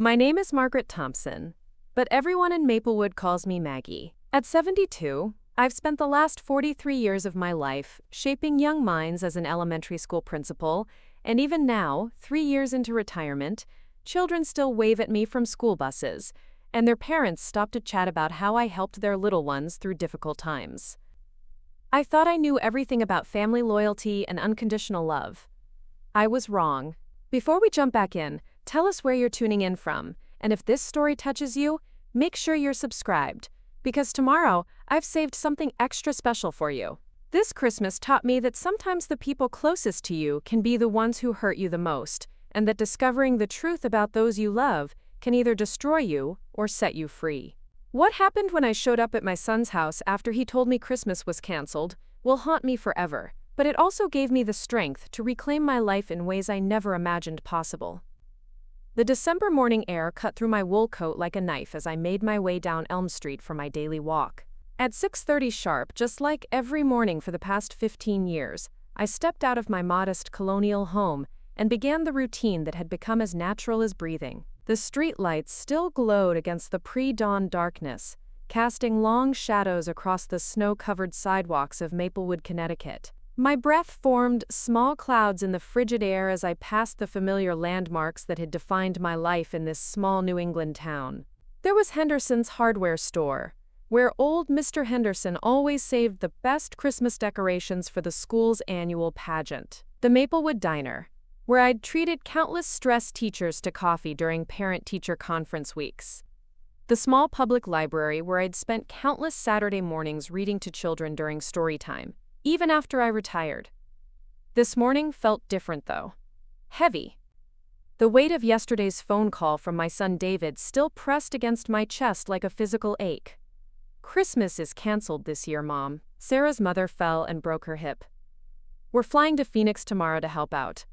My name is Margaret Thompson, but everyone in Maplewood calls me Maggie. At 72, I've spent the last 43 years of my life shaping young minds as an elementary school principal, and even now, 3 years into retirement, children still wave at me from school buses, and their parents stop to chat about how I helped their little ones through difficult times. I thought I knew everything about family loyalty and unconditional love. I was wrong. Before we jump back in, tell us where you're tuning in from, and if this story touches you, make sure you're subscribed, because tomorrow I've saved something extra special for you. This Christmas taught me that sometimes the people closest to you can be the ones who hurt you the most, and that discovering the truth about those you love can either destroy you or set you free. What happened when I showed up at my son's house after he told me Christmas was canceled will haunt me forever, but it also gave me the strength to reclaim my life in ways I never imagined possible. The December morning air cut through my wool coat like a knife as I made my way down Elm Street for my daily walk. At 6:30 sharp, just like every morning for the past 15 years, I stepped out of my modest colonial home and began the routine that had become as natural as breathing. The street lights still glowed against the pre-dawn darkness, casting long shadows across the snow-covered sidewalks of Maplewood, Connecticut. My breath formed small clouds in the frigid air as I passed the familiar landmarks that had defined my life in this small New England town. There was Henderson's hardware store, where old Mr. Henderson always saved the best Christmas decorations for the school's annual pageant. The Maplewood Diner, where I'd treated countless stressed teachers to coffee during parent-teacher conference weeks. The small public library where I'd spent countless Saturday mornings reading to children during story time, even after I retired. This morning felt different though. Heavy. The weight of yesterday's phone call from my son David still pressed against my chest like a physical ache. Christmas is canceled this year, Mom. Sarah's mother fell and broke her hip. We're flying to Phoenix tomorrow to help out.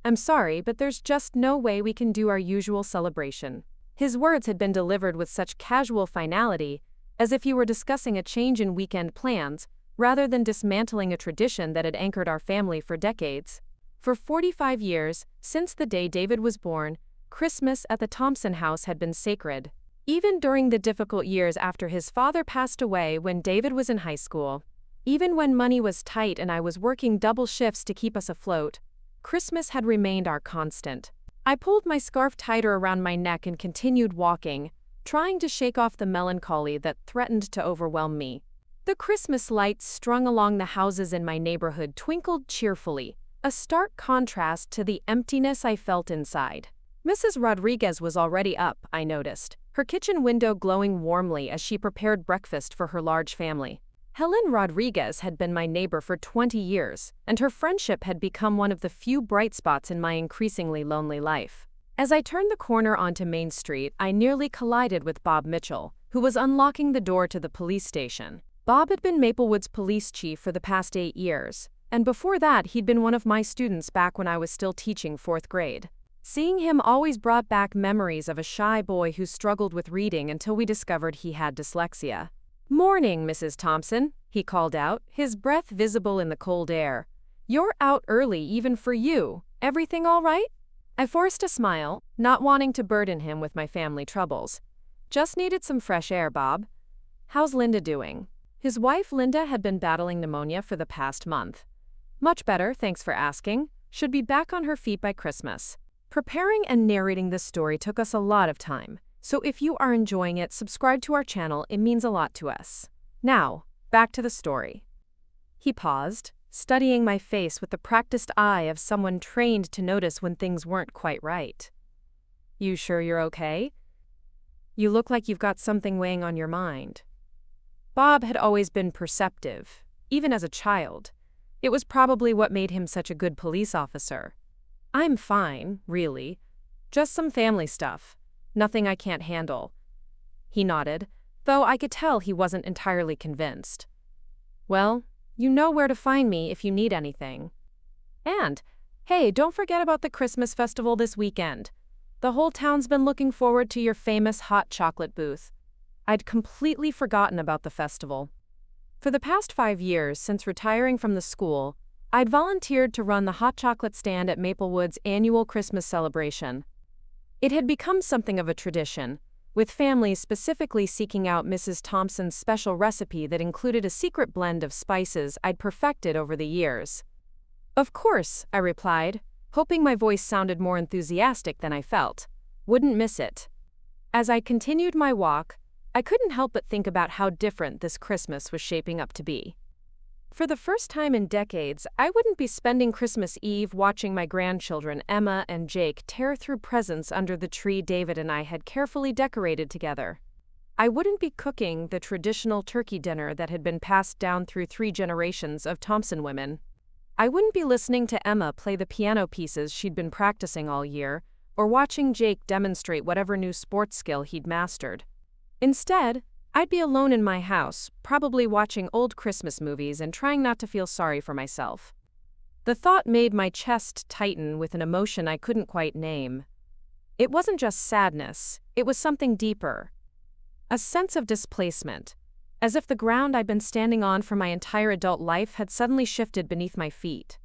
I'm sorry, but there's just no way we can do our usual celebration. His words had been delivered with such casual finality, as if he were discussing a change in weekend plans, rather than dismantling a tradition that had anchored our family for decades. For 45 years, since the day David was born, Christmas at the Thompson house had been sacred. Even during the difficult years after his father passed away when David was in high school, even when money was tight and I was working double shifts to keep us afloat, Christmas had remained our constant. I pulled my scarf tighter around my neck and continued walking, trying to shake off the melancholy that threatened to overwhelm me. The Christmas lights strung along the houses in my neighborhood twinkled cheerfully, a stark contrast to the emptiness I felt inside. Mrs. Rodriguez was already up, I noticed, her kitchen window glowing warmly as she prepared breakfast for her large family. Helen Rodriguez had been my neighbor for 20 years, and her friendship had become one of the few bright spots in my increasingly lonely life. As I turned the corner onto Main Street, I nearly collided with Bob Mitchell, who was unlocking the door to the police station. Bob had been Maplewood's police chief for the past 8 years, and before that he'd been one of my students back when I was still teaching 4th grade. Seeing him always brought back memories of a shy boy who struggled with reading until we discovered he had dyslexia. "Morning, Mrs. Thompson," he called out, his breath visible in the cold air. "You're out early even for you. Everything all right?" I forced a smile, not wanting to burden him with my family troubles. "Just needed some fresh air, Bob. How's Linda doing?" His wife Linda had been battling pneumonia for the past month. "Much better, thanks for asking. Should be back on her feet by Christmas." Preparing and narrating this story took us a lot of time, so if you are enjoying it, subscribe to our channel, it means a lot to us. Now, back to the story. He paused, studying my face with the practiced eye of someone trained to notice when things weren't quite right. "You sure you're okay? You look like you've got something weighing on your mind." Bob had always been perceptive, even as a child. It was probably what made him such a good police officer. "I'm fine, really. Just some family stuff. Nothing I can't handle." He nodded, though I could tell he wasn't entirely convinced. "Well, you know where to find me if you need anything. And, hey, don't forget about the Christmas festival this weekend. The whole town's been looking forward to your famous hot chocolate booth." I'd completely forgotten about the festival. For the past 5 years since retiring from the school, I'd volunteered to run the hot chocolate stand at Maplewood's annual Christmas celebration. It had become something of a tradition, with families specifically seeking out Mrs. Thompson's special recipe that included a secret blend of spices I'd perfected over the years. "Of course," I replied, hoping my voice sounded more enthusiastic than I felt. "Wouldn't miss it." As I continued my walk, I couldn't help but think about how different this Christmas was shaping up to be. For the first time in decades, I wouldn't be spending Christmas Eve watching my grandchildren Emma and Jake tear through presents under the tree David and I had carefully decorated together. I wouldn't be cooking the traditional turkey dinner that had been passed down through 3 generations of Thompson women. I wouldn't be listening to Emma play the piano pieces she'd been practicing all year, or watching Jake demonstrate whatever new sports skill he'd mastered. Instead, I'd be alone in my house, probably watching old Christmas movies and trying not to feel sorry for myself. The thought made my chest tighten with an emotion I couldn't quite name. It wasn't just sadness, it was something deeper. A sense of displacement, as if the ground I'd been standing on for my entire adult life had suddenly shifted beneath my feet.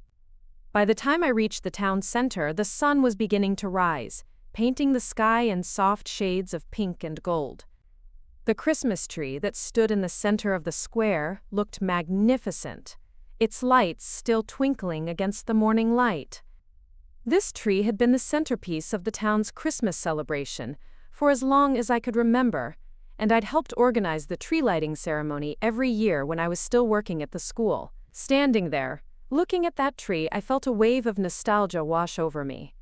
By the time I reached the town center, the sun was beginning to rise, painting the sky in soft shades of pink and gold. The Christmas tree that stood in the center of the square looked magnificent, its lights still twinkling against the morning light. This tree had been the centerpiece of the town's Christmas celebration for as long as I could remember, and I'd helped organize the tree lighting ceremony every year when I was still working at the school. Standing there, looking at that tree, I felt a wave of nostalgia wash over me.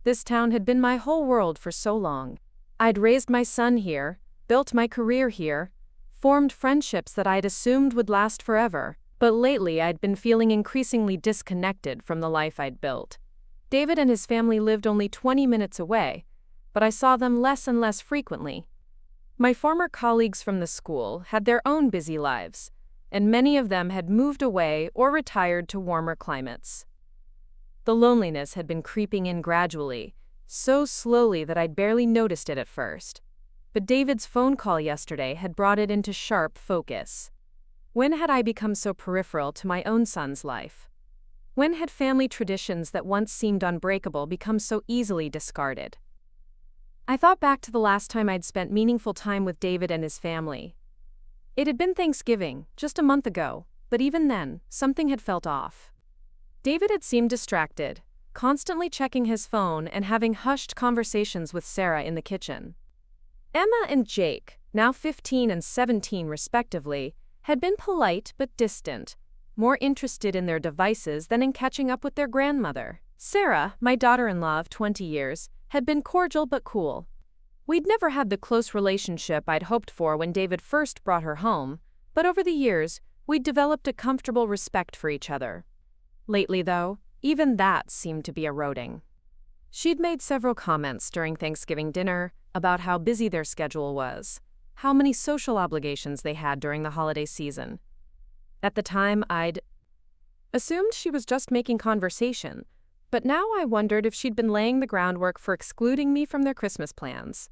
This town had been my whole world for so long. I'd raised my son here, built my career here, formed friendships that I'd assumed would last forever, but lately I'd been feeling increasingly disconnected from the life I'd built. David and his family lived only 20 minutes away, but I saw them less and less frequently. My former colleagues from the school had their own busy lives, and many of them had moved away or retired to warmer climates. The loneliness had been creeping in gradually, so slowly that I'd barely noticed it at first. But David's phone call yesterday had brought it into sharp focus. When had I become so peripheral to my own son's life? When had family traditions that once seemed unbreakable become so easily discarded? I thought back to the last time I'd spent meaningful time with David and his family. It had been Thanksgiving, just a month ago, but even then, something had felt off. David had seemed distracted, constantly checking his phone and having hushed conversations with Sarah in the kitchen. Emma and Jake, now 15 and 17 respectively, had been polite but distant, more interested in their devices than in catching up with their grandmother. Sarah, my daughter-in-law of 20 years, had been cordial but cool. We'd never had the close relationship I'd hoped for when David first brought her home, but over the years, we'd developed a comfortable respect for each other. Lately, though, even that seemed to be eroding. She'd made several comments during Thanksgiving dinner about how busy their schedule was, how many social obligations they had during the holiday season. At the time, I'd assumed she was just making conversation, but now I wondered if she'd been laying the groundwork for excluding me from their Christmas plans.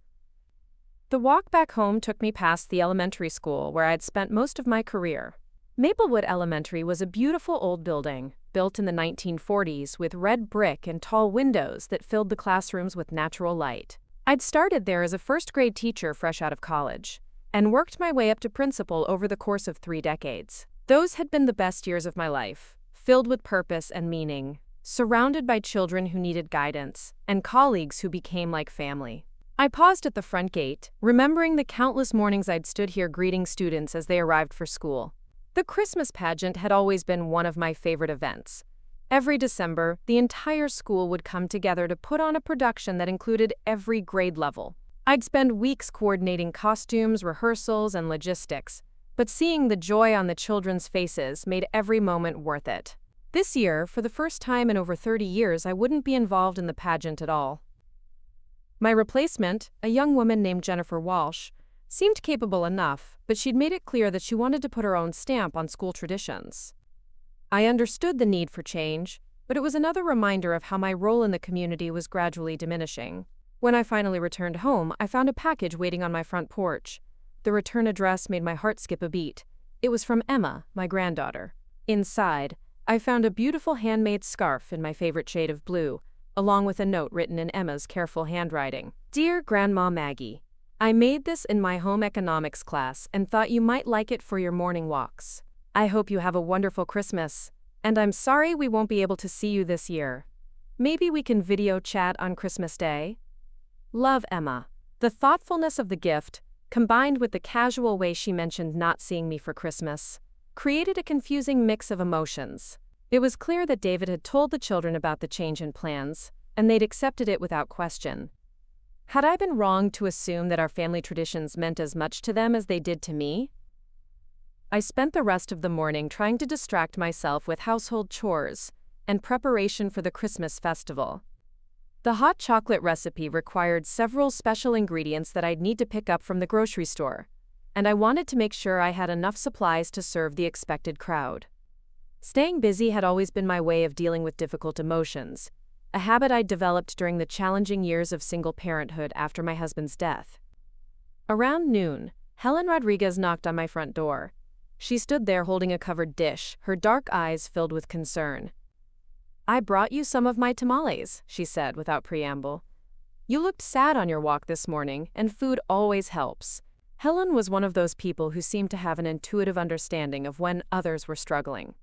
The walk back home took me past the elementary school where I'd spent most of my career. Maplewood Elementary was a beautiful old building, built in the 1940s with red brick and tall windows that filled the classrooms with natural light. I'd started there as a first-grade teacher fresh out of college, and worked my way up to principal over the course of 3 decades. Those had been the best years of my life, filled with purpose and meaning, surrounded by children who needed guidance, and colleagues who became like family. I paused at the front gate, remembering the countless mornings I'd stood here greeting students as they arrived for school. The Christmas pageant had always been one of my favorite events. Every December, the entire school would come together to put on a production that included every grade level. I'd spend weeks coordinating costumes, rehearsals, and logistics, but seeing the joy on the children's faces made every moment worth it. This year, for the first time in over 30 years, I wouldn't be involved in the pageant at all. My replacement, a young woman named Jennifer Walsh, seemed capable enough, but she'd made it clear that she wanted to put her own stamp on school traditions. I understood the need for change, but it was another reminder of how my role in the community was gradually diminishing. When I finally returned home, I found a package waiting on my front porch. The return address made my heart skip a beat. It was from Emma, my granddaughter. Inside, I found a beautiful handmade scarf in my favorite shade of blue, along with a note written in Emma's careful handwriting. Dear Grandma Maggie, I made this in my home economics class and thought you might like it for your morning walks. I hope you have a wonderful Christmas, and I'm sorry we won't be able to see you this year. Maybe we can video chat on Christmas Day? Love, Emma. The thoughtfulness of the gift, combined with the casual way she mentioned not seeing me for Christmas, created a confusing mix of emotions. It was clear that David had told the children about the change in plans, and they'd accepted it without question. Had I been wrong to assume that our family traditions meant as much to them as they did to me? I spent the rest of the morning trying to distract myself with household chores and preparation for the Christmas festival. The hot chocolate recipe required several special ingredients that I'd need to pick up from the grocery store, and I wanted to make sure I had enough supplies to serve the expected crowd. Staying busy had always been my way of dealing with difficult emotions, a habit I'd developed during the challenging years of single parenthood after my husband's death. Around noon, Helen Rodriguez knocked on my front door. She stood there holding a covered dish, her dark eyes filled with concern. I brought you some of my tamales, she said without preamble. You looked sad on your walk this morning, and food always helps. Helen was one of those people who seemed to have an intuitive understanding of when others were struggling.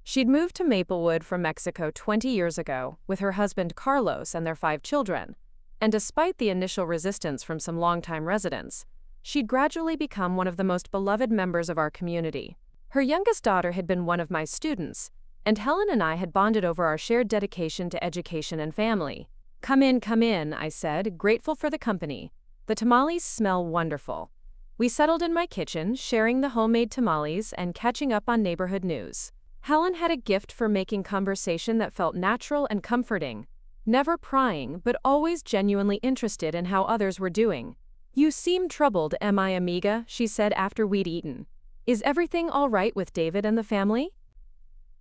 She'd moved to Maplewood from Mexico 20 years ago with her husband Carlos and their 5 children, and despite the initial resistance from some longtime residents, she'd gradually become one of the most beloved members of our community. Her youngest daughter had been one of my students, and Helen and I had bonded over our shared dedication to education and family. Come in, I said, grateful for the company. The tamales smell wonderful. We settled in my kitchen, sharing the homemade tamales and catching up on neighborhood news. Helen had a gift for making conversation that felt natural and comforting, never prying, but always genuinely interested in how others were doing. You seem troubled, my amiga, she said after we'd eaten. Is everything all right with David and the family?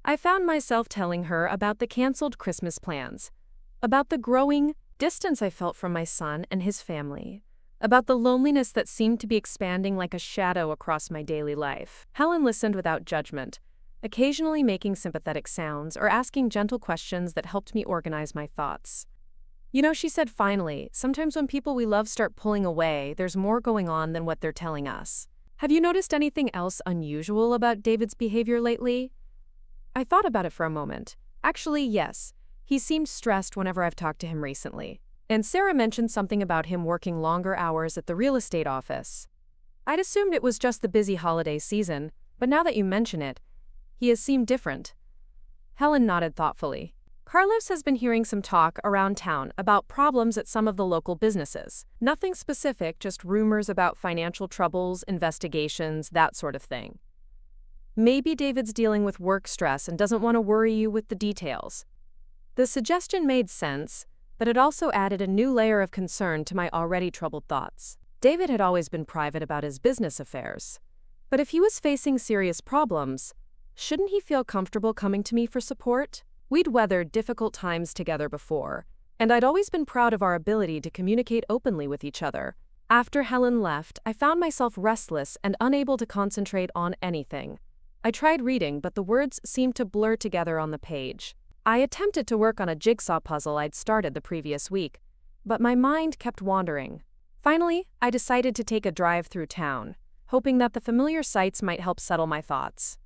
I found myself telling her about the canceled Christmas plans, about the growing distance I felt from my son and his family, about the loneliness that seemed to be expanding like a shadow across my daily life. Helen listened without judgment, occasionally making sympathetic sounds or asking gentle questions that helped me organize my thoughts. You know, she said finally, sometimes when people we love start pulling away, there's more going on than what they're telling us. Have you noticed anything else unusual about David's behavior lately? I thought about it for a moment. Actually, yes. He seemed stressed whenever I've talked to him recently. And Sarah mentioned something about him working longer hours at the real estate office. I'd assumed it was just the busy holiday season, but now that you mention it, he has seemed different. Helen nodded thoughtfully. Carlos has been hearing some talk around town about problems at some of the local businesses. Nothing specific, just rumors about financial troubles, investigations, that sort of thing. Maybe David's dealing with work stress and doesn't want to worry you with the details. The suggestion made sense, but it also added a new layer of concern to my already troubled thoughts. David had always been private about his business affairs. But if he was facing serious problems, shouldn't he feel comfortable coming to me for support? We'd weathered difficult times together before, and I'd always been proud of our ability to communicate openly with each other. After Helen left, I found myself restless and unable to concentrate on anything. I tried reading, but the words seemed to blur together on the page. I attempted to work on a jigsaw puzzle I'd started the previous week, but my mind kept wandering. Finally, I decided to take a drive through town, hoping that the familiar sights might help settle my thoughts.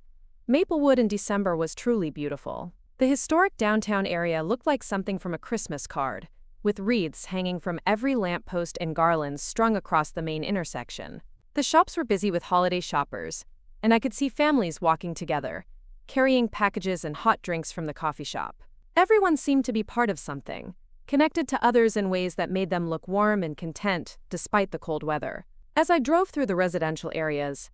Maplewood in December was truly beautiful. The historic downtown area looked like something from a Christmas card, with wreaths hanging from every lamppost and garlands strung across the main intersection. The shops were busy with holiday shoppers, and I could see families walking together, carrying packages and hot drinks from the coffee shop. Everyone seemed to be part of something, connected to others in ways that made them look warm and content despite the cold weather. As I drove through the residential areas,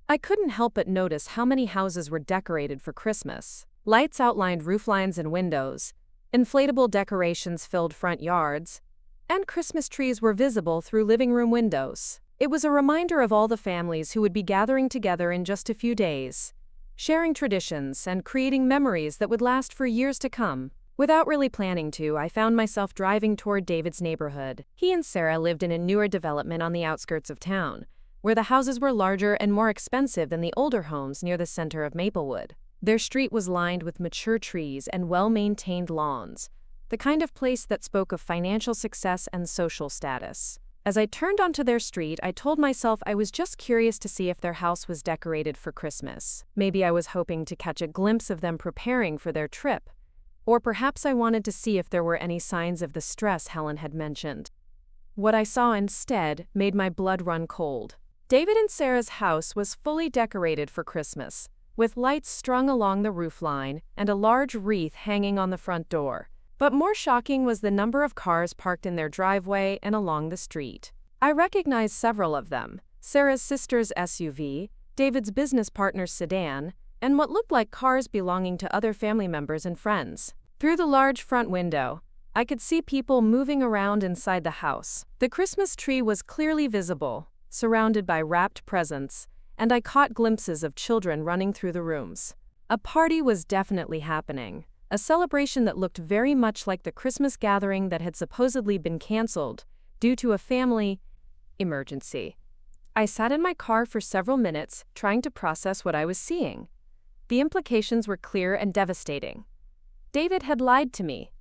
I couldn't help but notice how many houses were decorated for Christmas. Lights outlined rooflines and windows, inflatable decorations filled front yards, and Christmas trees were visible through living room windows. It was a reminder of all the families who would be gathering together in just a few days, sharing traditions and creating memories that would last for years to come. Without really planning to, I found myself driving toward David's neighborhood. He and Sarah lived in a newer development on the outskirts of town, where the houses were larger and more expensive than the older homes near the center of Maplewood. Their street was lined with mature trees and well-maintained lawns, the kind of place that spoke of financial success and social status. As I turned onto their street, I told myself I was just curious to see if their house was decorated for Christmas. Maybe I was hoping to catch a glimpse of them preparing for their trip. Or perhaps I wanted to see if there were any signs of the stress Helen had mentioned. What I saw instead made my blood run cold. David and Sarah's house was fully decorated for Christmas, with lights strung along the roofline and a large wreath hanging on the front door. But more shocking was the number of cars parked in their driveway and along the street. I recognized several of them: Sarah's sister's SUV, David's business partner's sedan, and what looked like cars belonging to other family members and friends. Through the large front window, I could see people moving around inside the house. The Christmas tree was clearly visible, surrounded by wrapped presents, and I caught glimpses of children running through the rooms. A party was definitely happening. A celebration that looked very much like the Christmas gathering that had supposedly been canceled due to a family emergency. I sat in my car for several minutes, trying to process what I was seeing. The implications were clear and devastating. David had lied to me.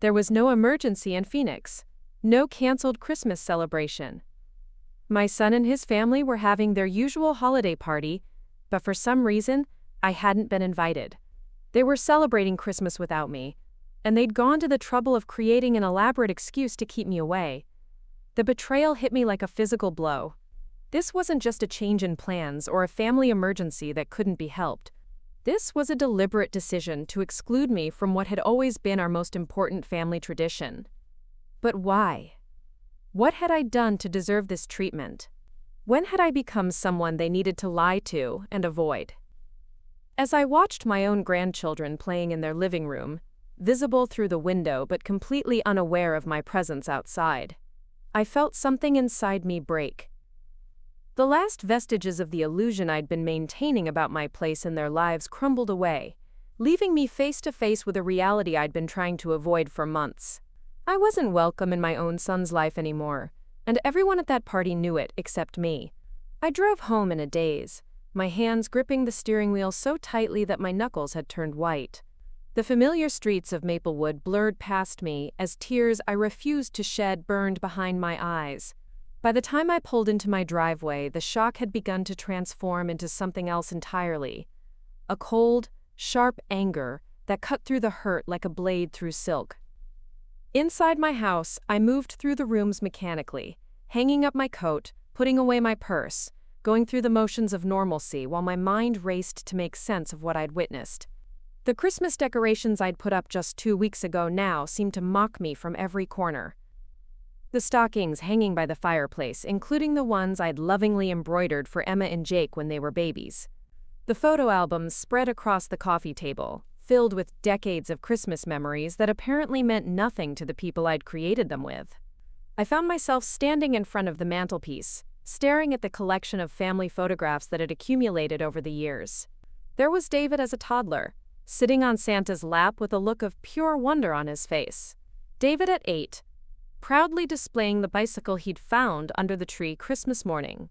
There was no emergency in Phoenix, no canceled Christmas celebration. My son and his family were having their usual holiday party, but for some reason, I hadn't been invited. They were celebrating Christmas without me, and they'd gone to the trouble of creating an elaborate excuse to keep me away. The betrayal hit me like a physical blow. This wasn't just a change in plans or a family emergency that couldn't be helped. This was a deliberate decision to exclude me from what had always been our most important family tradition. But why? What had I done to deserve this treatment? When had I become someone they needed to lie to and avoid? As I watched my own grandchildren playing in their living room, visible through the window but completely unaware of my presence outside, I felt something inside me break. The last vestiges of the illusion I'd been maintaining about my place in their lives crumbled away, leaving me face to face with a reality I'd been trying to avoid for months. I wasn't welcome in my own son's life anymore, and everyone at that party knew it except me. I drove home in a daze, my hands gripping the steering wheel so tightly that my knuckles had turned white. The familiar streets of Maplewood blurred past me as tears I refused to shed burned behind my eyes. By the time I pulled into my driveway, the shock had begun to transform into something else entirely. A cold, sharp anger that cut through the hurt like a blade through silk. Inside my house, I moved through the rooms mechanically, hanging up my coat, putting away my purse, going through the motions of normalcy while my mind raced to make sense of what I'd witnessed. The Christmas decorations I'd put up just 2 weeks ago now seemed to mock me from every corner. The stockings hanging by the fireplace, including the ones I'd lovingly embroidered for Emma and Jake when they were babies. The photo albums spread across the coffee table, filled with decades of Christmas memories that apparently meant nothing to the people I'd created them with. I found myself standing in front of the mantelpiece, staring at the collection of family photographs that had accumulated over the years. There was David as a toddler, sitting on Santa's lap with a look of pure wonder on his face. David at 8, proudly displaying the bicycle he'd found under the tree Christmas morning.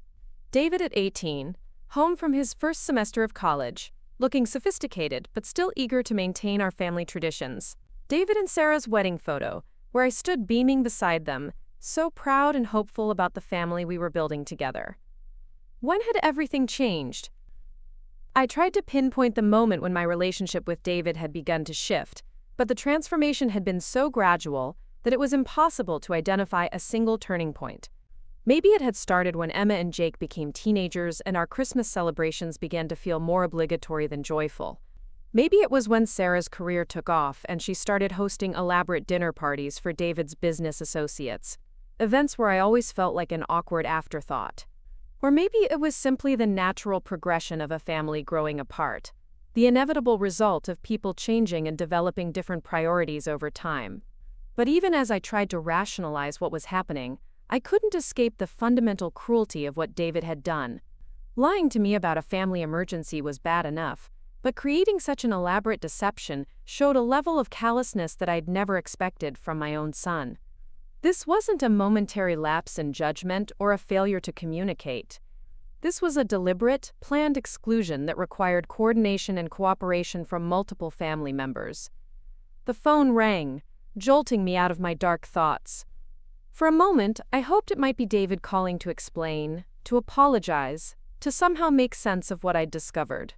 David at 18, home from his first semester of college, looking sophisticated but still eager to maintain our family traditions. David and Sarah's wedding photo, where I stood beaming beside them, so proud and hopeful about the family we were building together. When had everything changed? I tried to pinpoint the moment when my relationship with David had begun to shift, but the transformation had been so gradual that it was impossible to identify a single turning point. Maybe it had started when Emma and Jake became teenagers and our Christmas celebrations began to feel more obligatory than joyful. Maybe it was when Sarah's career took off and she started hosting elaborate dinner parties for David's business associates, events where I always felt like an awkward afterthought. Or maybe it was simply the natural progression of a family growing apart, the inevitable result of people changing and developing different priorities over time. But even as I tried to rationalize what was happening, I couldn't escape the fundamental cruelty of what David had done. Lying to me about a family emergency was bad enough, but creating such an elaborate deception showed a level of callousness that I'd never expected from my own son. This wasn't a momentary lapse in judgment or a failure to communicate. This was a deliberate, planned exclusion that required coordination and cooperation from multiple family members. The phone rang, jolting me out of my dark thoughts. For a moment, I hoped it might be David calling to explain, to apologize, to somehow make sense of what I'd discovered.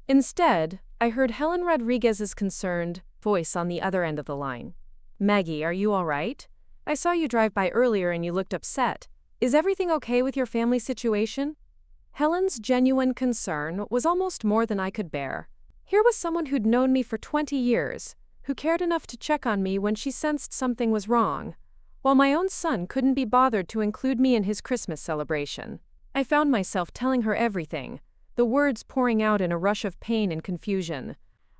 Instead, I heard Helen Rodriguez's concerned voice on the other end of the line. "Maggie, are you all right? I saw you drive by earlier and you looked upset. Is everything okay with your family situation?" Helen's genuine concern was almost more than I could bear. Here was someone who'd known me for 20 years, who cared enough to check on me when she sensed something was wrong, while my own son couldn't be bothered to include me in his Christmas celebration. I found myself telling her everything, the words pouring out in a rush of pain and confusion.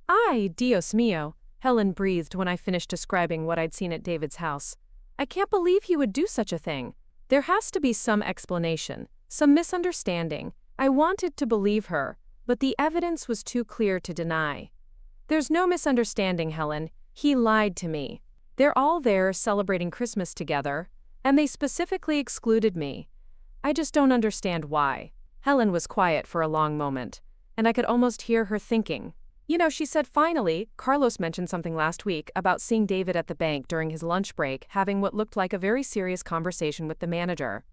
"Ay, Dios mío," Helen breathed when I finished describing what I'd seen at David's house. "I can't believe he would do such a thing. There has to be some explanation, some misunderstanding." I wanted to believe her, but the evidence was too clear to deny. "There's no misunderstanding, Helen. He lied to me. They're all there celebrating Christmas together, and they specifically excluded me. I just don't understand why." Helen was quiet for a long moment, and I could almost hear her thinking. "You know," she said finally, "Carlos mentioned something last week about seeing David at the bank during his lunch break having what looked like a very serious conversation with the manager.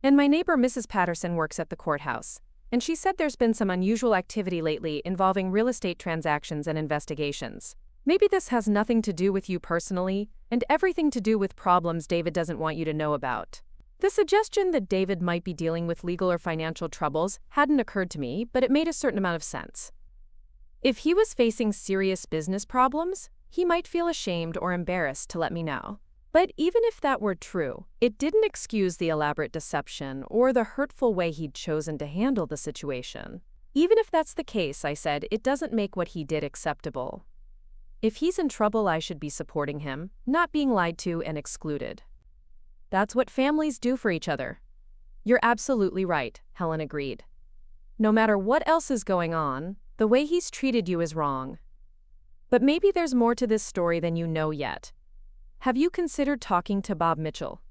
And my neighbor Mrs. Patterson works at the courthouse, and she said there's been some unusual activity lately involving real estate transactions and investigations. Maybe this has nothing to do with you personally, and everything to do with problems David doesn't want you to know about." The suggestion that David might be dealing with legal or financial troubles hadn't occurred to me, but it made a certain amount of sense. If he was facing serious business problems, he might feel ashamed or embarrassed to let me know. But even if that were true, it didn't excuse the elaborate deception or the hurtful way he'd chosen to handle the situation. "Even if that's the case," I said, "it doesn't make what he did acceptable. If he's in trouble, I should be supporting him, not being lied to and excluded. That's what families do for each other." "You're absolutely right," Helen agreed. "No matter what else is going on, the way he's treated you is wrong. But maybe there's more to this story than you know yet. Have you considered talking to Bob Mitchell?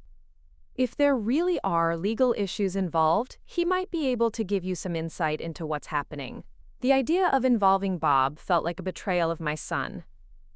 If there really are legal issues involved, he might be able to give you some insight into what's happening." The idea of involving Bob felt like a betrayal of my son.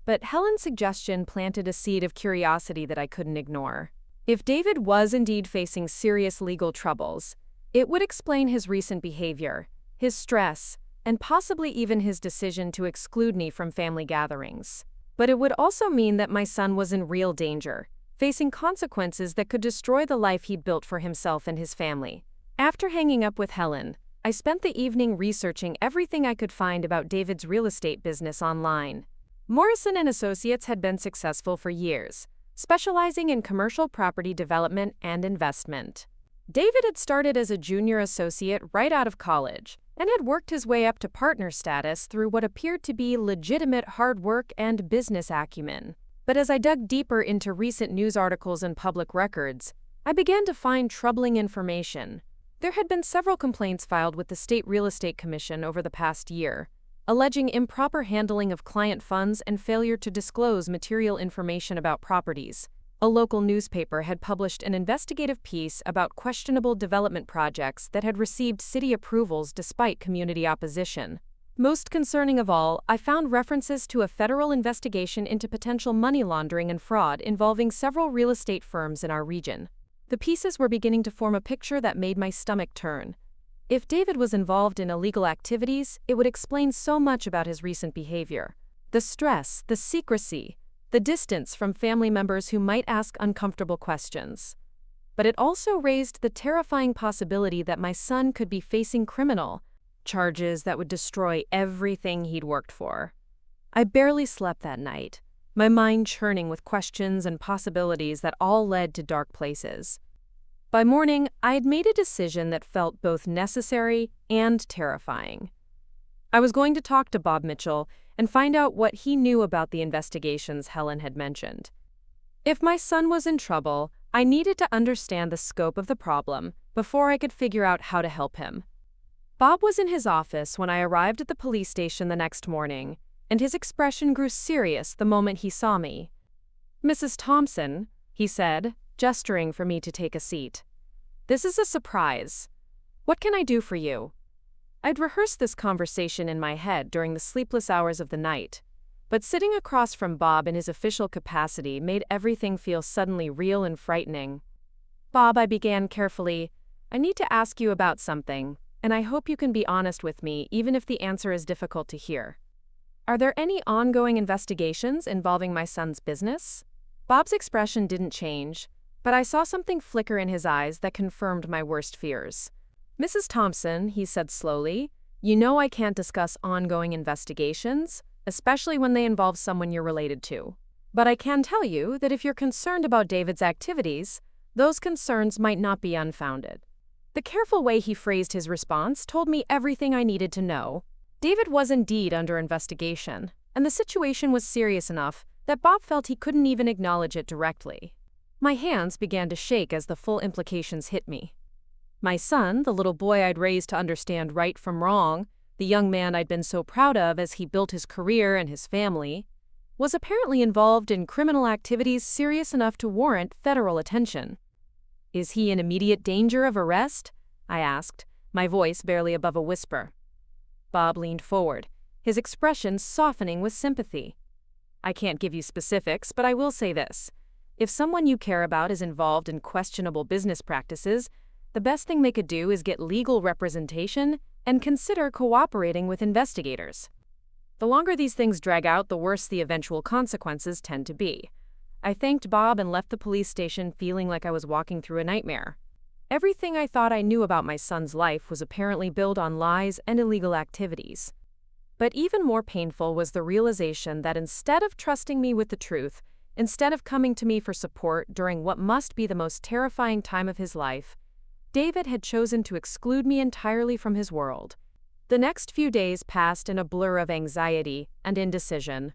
But Helen's suggestion planted a seed of curiosity that I couldn't ignore. If David was indeed facing serious legal troubles, it would explain his recent behavior, his stress, and possibly even his decision to exclude me from family gatherings. But it would also mean that my son was in real danger, facing consequences that could destroy the life he'd built for himself and his family. After hanging up with Helen, I spent the evening researching everything I could find about David's real estate business online. Morrison & Associates had been successful for years, specializing in commercial property development and investment. David had started as a junior associate right out of college, and had worked his way up to partner status through what appeared to be legitimate hard work and business acumen. But as I dug deeper into recent news articles and public records, I began to find troubling information. There had been several complaints filed with the State Real Estate Commission over the past year, alleging improper handling of client funds and failure to disclose material information about properties. A local newspaper had published an investigative piece about questionable development projects that had received city approvals despite community opposition. Most concerning of all, I found references to a federal investigation into potential money laundering and fraud involving several real estate firms in our region. The pieces were beginning to form a picture that made my stomach turn. If David was involved in illegal activities, it would explain so much about his recent behavior. The stress, the secrecy, the distance from family members who might ask uncomfortable questions. But it also raised the terrifying possibility that my son could be facing criminal charges that would destroy everything he'd worked for. I barely slept that night, my mind churning with questions and possibilities that all led to dark places. By morning, I had made a decision that felt both necessary and terrifying. I was going to talk to Bob Mitchell and find out what he knew about the investigations Helen had mentioned. If my son was in trouble, I needed to understand the scope of the problem before I could figure out how to help him. Bob was in his office when I arrived at the police station the next morning, and his expression grew serious the moment he saw me. "Mrs. Thompson," he said, gesturing for me to take a seat. "This is a surprise. What can I do for you?" I'd rehearsed this conversation in my head during the sleepless hours of the night, But sitting across from Bob in his official capacity made everything feel suddenly real and frightening. "Bob," I began carefully, "I need to ask you about something, and I hope you can be honest with me, even if the answer is difficult to hear. Are there any ongoing investigations involving my son's business?" Bob's expression didn't change, but I saw something flicker in his eyes that confirmed my worst fears. "Mrs. Thompson," he said slowly, "you know I can't discuss ongoing investigations, especially when they involve someone you're related to. But I can tell you that if you're concerned about David's activities, those concerns might not be unfounded." The careful way he phrased his response told me everything I needed to know. David was indeed under investigation, and the situation was serious enough that Bob felt he couldn't even acknowledge it directly. My hands began to shake as the full implications hit me. My son, the little boy I'd raised to understand right from wrong, the young man I'd been so proud of as he built his career and his family, was apparently involved in criminal activities serious enough to warrant federal attention. "Is he in immediate danger of arrest?" I asked, my voice barely above a whisper. Bob leaned forward, his expression softening with sympathy. "I can't give you specifics, but I will say this. If someone you care about is involved in questionable business practices, the best thing they could do is get legal representation and consider cooperating with investigators. The longer these things drag out, the worse the eventual consequences tend to be." I thanked Bob and left the police station feeling like I was walking through a nightmare. Everything I thought I knew about my son's life was apparently built on lies and illegal activities. But even more painful was the realization that instead of trusting me with the truth, instead of coming to me for support during what must be the most terrifying time of his life, David had chosen to exclude me entirely from his world. The next few days passed in a blur of anxiety and indecision.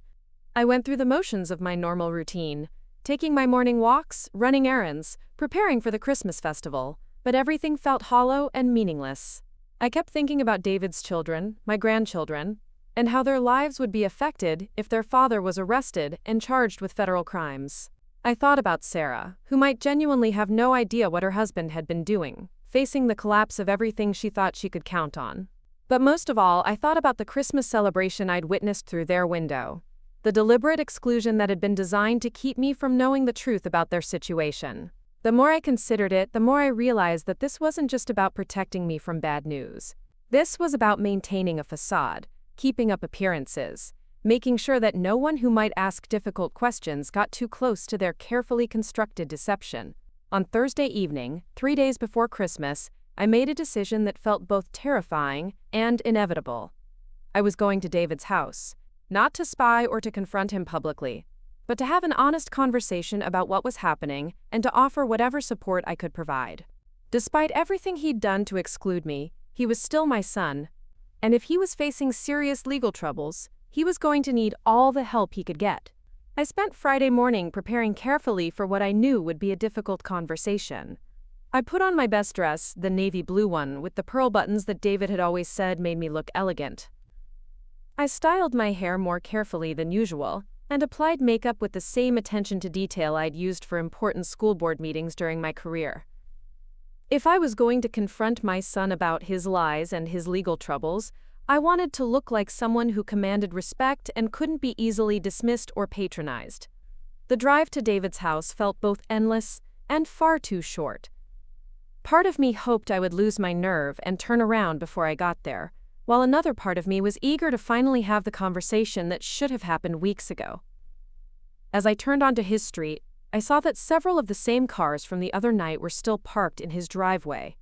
I went through the motions of my normal routine, taking my morning walks, running errands, preparing for the Christmas festival, but everything felt hollow and meaningless. I kept thinking about David's children, my grandchildren, and how their lives would be affected if their father was arrested and charged with federal crimes. I thought about Sarah, who might genuinely have no idea what her husband had been doing, facing the collapse of everything she thought she could count on. But most of all, I thought about the Christmas celebration I'd witnessed through their window, the deliberate exclusion that had been designed to keep me from knowing the truth about their situation. The more I considered it, the more I realized that this wasn't just about protecting me from bad news. This was about maintaining a facade, keeping up appearances, making sure that no one who might ask difficult questions got too close to their carefully constructed deception. On Thursday evening, 3 days before Christmas, I made a decision that felt both terrifying and inevitable. I was going to David's house, not to spy or to confront him publicly, but to have an honest conversation about what was happening and to offer whatever support I could provide. Despite everything he'd done to exclude me, he was still my son, and if he was facing serious legal troubles, he was going to need all the help he could get. I spent Friday morning preparing carefully for what I knew would be a difficult conversation. I put on my best dress, the navy blue one, with the pearl buttons that David had always said made me look elegant. I styled my hair more carefully than usual, and applied makeup with the same attention to detail I'd used for important school board meetings during my career. If I was going to confront my son about his lies and his legal troubles, I wanted to look like someone who commanded respect and couldn't be easily dismissed or patronized. The drive to David's house felt both endless and far too short. Part of me hoped I would lose my nerve and turn around before I got there, while another part of me was eager to finally have the conversation that should have happened weeks ago. As I turned onto his street, I saw that several of the same cars from the other night were still parked in his driveway.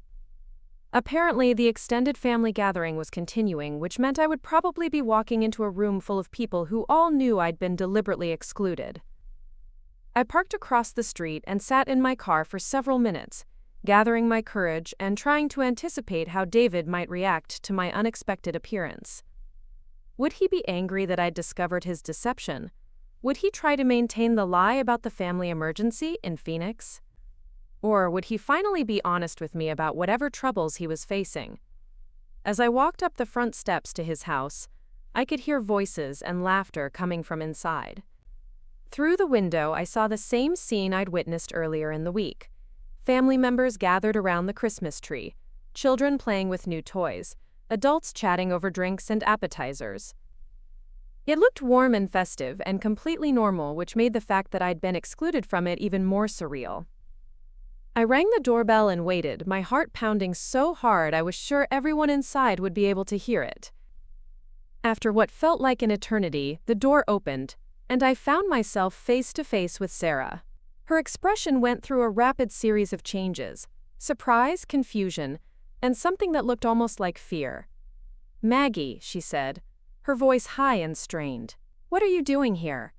Apparently, the extended family gathering was continuing, which meant I would probably be walking into a room full of people who all knew I'd been deliberately excluded. I parked across the street and sat in my car for several minutes, gathering my courage and trying to anticipate how David might react to my unexpected appearance. Would he be angry that I'd discovered his deception? Would he try to maintain the lie about the family emergency in Phoenix? Or would he finally be honest with me about whatever troubles he was facing? As I walked up the front steps to his house, I could hear voices and laughter coming from inside. Through the window, I saw the same scene I'd witnessed earlier in the week. Family members gathered around the Christmas tree, children playing with new toys, adults chatting over drinks and appetizers. It looked warm and festive and completely normal, which made the fact that I'd been excluded from it even more surreal. I rang the doorbell and waited, my heart pounding so hard I was sure everyone inside would be able to hear it. After what felt like an eternity, the door opened, and I found myself face to face with Sarah. Her expression went through a rapid series of changes: surprise, confusion, and something that looked almost like fear. "Maggie," she said, her voice high and strained. "What are you doing here?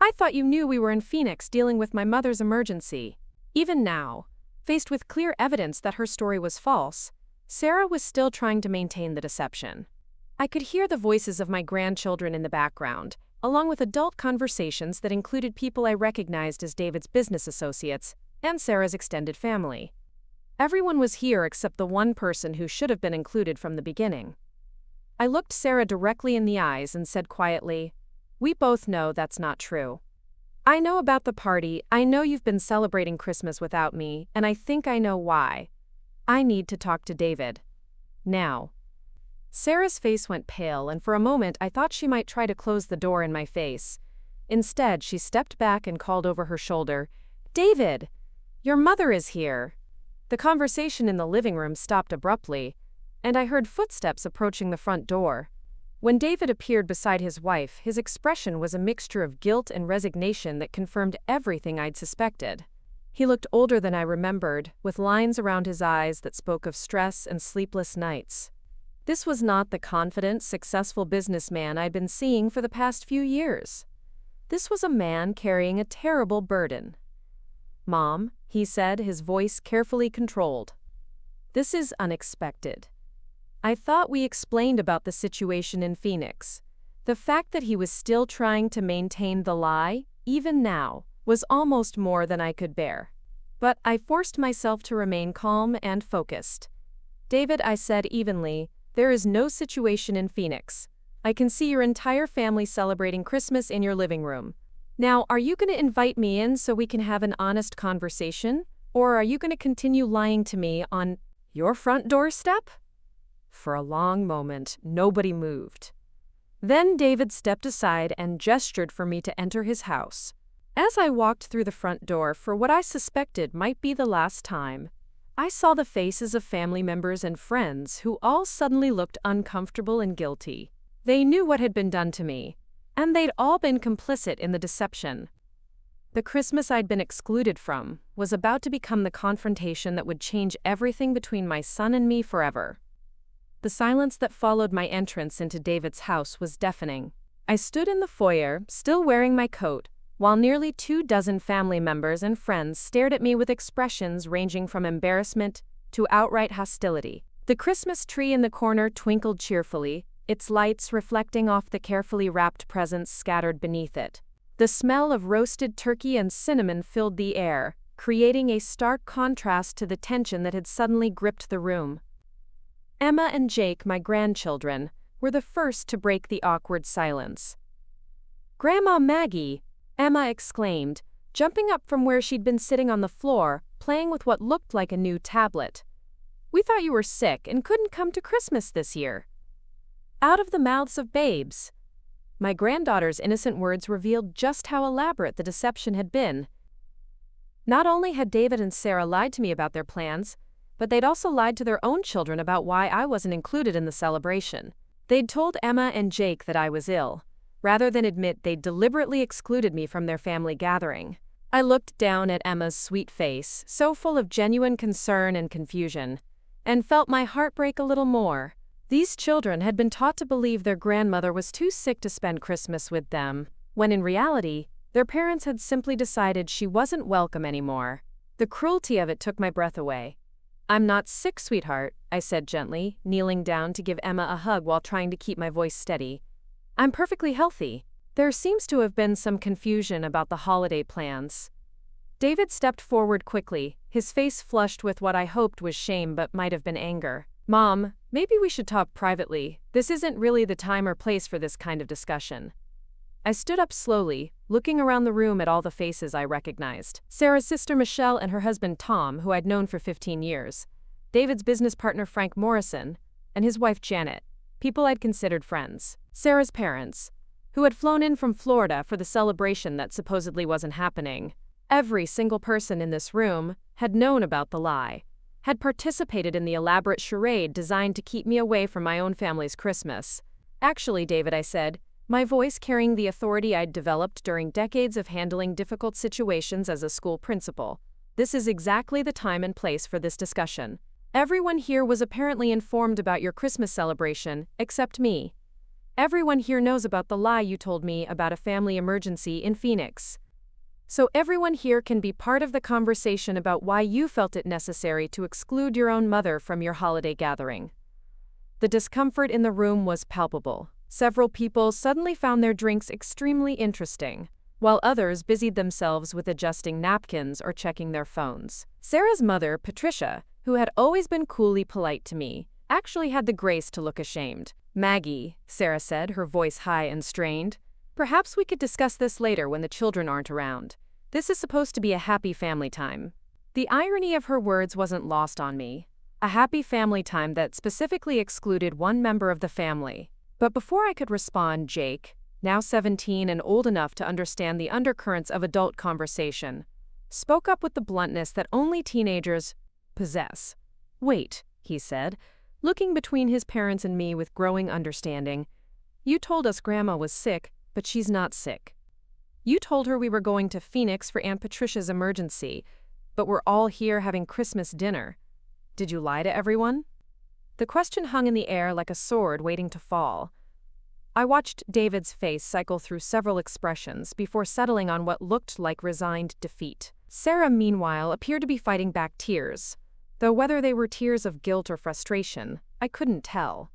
I thought you knew we were in Phoenix dealing with my mother's emergency." Even now, faced with clear evidence that her story was false, Sarah was still trying to maintain the deception. I could hear the voices of my grandchildren in the background, along with adult conversations that included people I recognized as David's business associates and Sarah's extended family. Everyone was here except the one person who should have been included from the beginning. I looked Sarah directly in the eyes and said quietly, "We both know that's not true. I know about the party, I know you've been celebrating Christmas without me, and I think I know why. I need to talk to David. Now." Sarah's face went pale, and for a moment I thought she might try to close the door in my face. Instead, she stepped back and called over her shoulder, "David, your mother is here." The conversation in the living room stopped abruptly, and I heard footsteps approaching the front door. When David appeared beside his wife, his expression was a mixture of guilt and resignation that confirmed everything I'd suspected. He looked older than I remembered, with lines around his eyes that spoke of stress and sleepless nights. This was not the confident, successful businessman I'd been seeing for the past few years. This was a man carrying a terrible burden. "Mom," he said, his voice carefully controlled. "This is unexpected. I thought we explained about the situation in Phoenix. The fact that he was still trying to maintain the lie, even now, was almost more than I could bear. But I forced myself to remain calm and focused. "David," I said evenly, "there is no situation in Phoenix. I can see your entire family celebrating Christmas in your living room. Now, are you going to invite me in so we can have an honest conversation? Or are you going to continue lying to me on your front doorstep?" For a long moment, nobody moved. Then David stepped aside and gestured for me to enter his house. As I walked through the front door for what I suspected might be the last time, I saw the faces of family members and friends who all suddenly looked uncomfortable and guilty. They knew what had been done to me, and they'd all been complicit in the deception. The Christmas I'd been excluded from was about to become the confrontation that would change everything between my son and me forever. The silence that followed my entrance into David's house was deafening. I stood in the foyer, still wearing my coat, while nearly 24 family members and friends stared at me with expressions ranging from embarrassment to outright hostility. The Christmas tree in the corner twinkled cheerfully, its lights reflecting off the carefully wrapped presents scattered beneath it. The smell of roasted turkey and cinnamon filled the air, creating a stark contrast to the tension that had suddenly gripped the room. Emma and Jake, my grandchildren, were the first to break the awkward silence. "Grandma Maggie," Emma exclaimed, jumping up from where she'd been sitting on the floor, playing with what looked like a new tablet. "We thought you were sick and couldn't come to Christmas this year." Out of the mouths of babes. My granddaughter's innocent words revealed just how elaborate the deception had been. Not only had David and Sarah lied to me about their plans, but they'd also lied to their own children about why I wasn't included in the celebration. They'd told Emma and Jake that I was ill, rather than admit they'd deliberately excluded me from their family gathering. I looked down at Emma's sweet face, so full of genuine concern and confusion, and felt my heart break a little more. These children had been taught to believe their grandmother was too sick to spend Christmas with them, when in reality, their parents had simply decided she wasn't welcome anymore. The cruelty of it took my breath away. "I'm not sick, sweetheart," I said gently, kneeling down to give Emma a hug while trying to keep my voice steady. "I'm perfectly healthy." There seems to have been some confusion about the holiday plans. David stepped forward quickly, his face flushed with what I hoped was shame but might have been anger. "Mom, maybe we should talk privately. This isn't really the time or place for this kind of discussion." I stood up slowly, looking around the room at all the faces I recognized. Sarah's sister Michelle and her husband Tom, who I'd known for 15 years. David's business partner Frank Morrison, and his wife Janet, people I'd considered friends. Sarah's parents, who had flown in from Florida for the celebration that supposedly wasn't happening. Every single person in this room had known about the lie, had participated in the elaborate charade designed to keep me away from my own family's Christmas. "Actually, David," I said, my voice carrying the authority I'd developed during decades of handling difficult situations as a school principal, "this is exactly the time and place for this discussion. Everyone here was apparently informed about your Christmas celebration, except me. Everyone here knows about the lie you told me about a family emergency in Phoenix. So everyone here can be part of the conversation about why you felt it necessary to exclude your own mother from your holiday gathering." The discomfort in the room was palpable. Several people suddenly found their drinks extremely interesting, while others busied themselves with adjusting napkins or checking their phones. Sarah's mother, Patricia, who had always been coolly polite to me, actually had the grace to look ashamed. "Maggie," Sarah said, her voice high and strained, "perhaps we could discuss this later when the children aren't around. This is supposed to be a happy family time." The irony of her words wasn't lost on me. A happy family time that specifically excluded one member of the family. But before I could respond, Jake, now 17 and old enough to understand the undercurrents of adult conversation, spoke up with the bluntness that only teenagers possess. "Wait," he said, looking between his parents and me with growing understanding. "You told us Grandma was sick, but she's not sick. You told her we were going to Phoenix for Aunt Patricia's emergency, but we're all here having Christmas dinner. Did you lie to everyone?" The question hung in the air like a sword waiting to fall. I watched David's face cycle through several expressions before settling on what looked like resigned defeat. Sarah, meanwhile, appeared to be fighting back tears, though whether they were tears of guilt or frustration, I couldn't tell.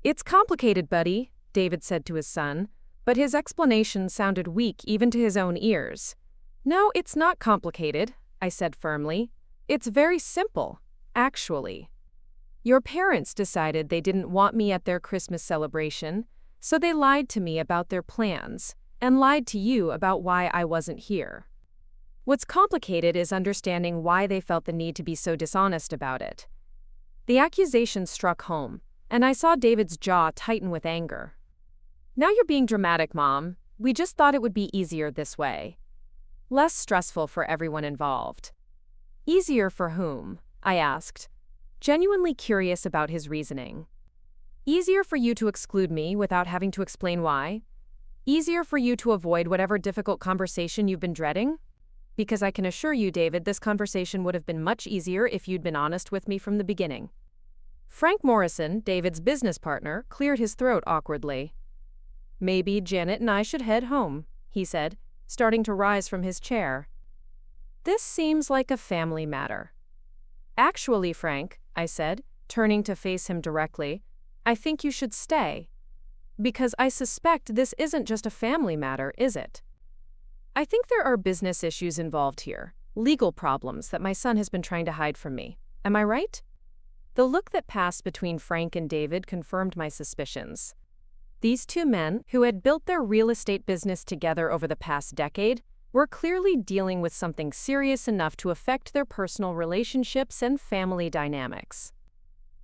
"It's complicated, buddy," David said to his son, but his explanation sounded weak even to his own ears. "No, it's not complicated," I said firmly. "It's very simple, actually. Your parents decided they didn't want me at their Christmas celebration, so they lied to me about their plans, and lied to you about why I wasn't here. What's complicated is understanding why they felt the need to be so dishonest about it." The accusation struck home, and I saw David's jaw tighten with anger. "Now you're being dramatic, Mom. We just thought it would be easier this way. Less stressful for everyone involved." "Easier for whom?" I asked, genuinely curious about his reasoning. "Easier for you to exclude me without having to explain why? Easier for you to avoid whatever difficult conversation you've been dreading? Because I can assure you, David, this conversation would have been much easier if you'd been honest with me from the beginning." Frank Morrison, David's business partner, cleared his throat awkwardly. "Maybe Janet and I should head home," he said, starting to rise from his chair. "This seems like a family matter." "Actually, Frank," I said, turning to face him directly, "I think you should stay. Because I suspect this isn't just a family matter, is it? I think there are business issues involved here, legal problems that my son has been trying to hide from me. Am I right?" The look that passed between Frank and David confirmed my suspicions. These two men, who had built their real estate business together over the past decade, were clearly dealing with something serious enough to affect their personal relationships and family dynamics.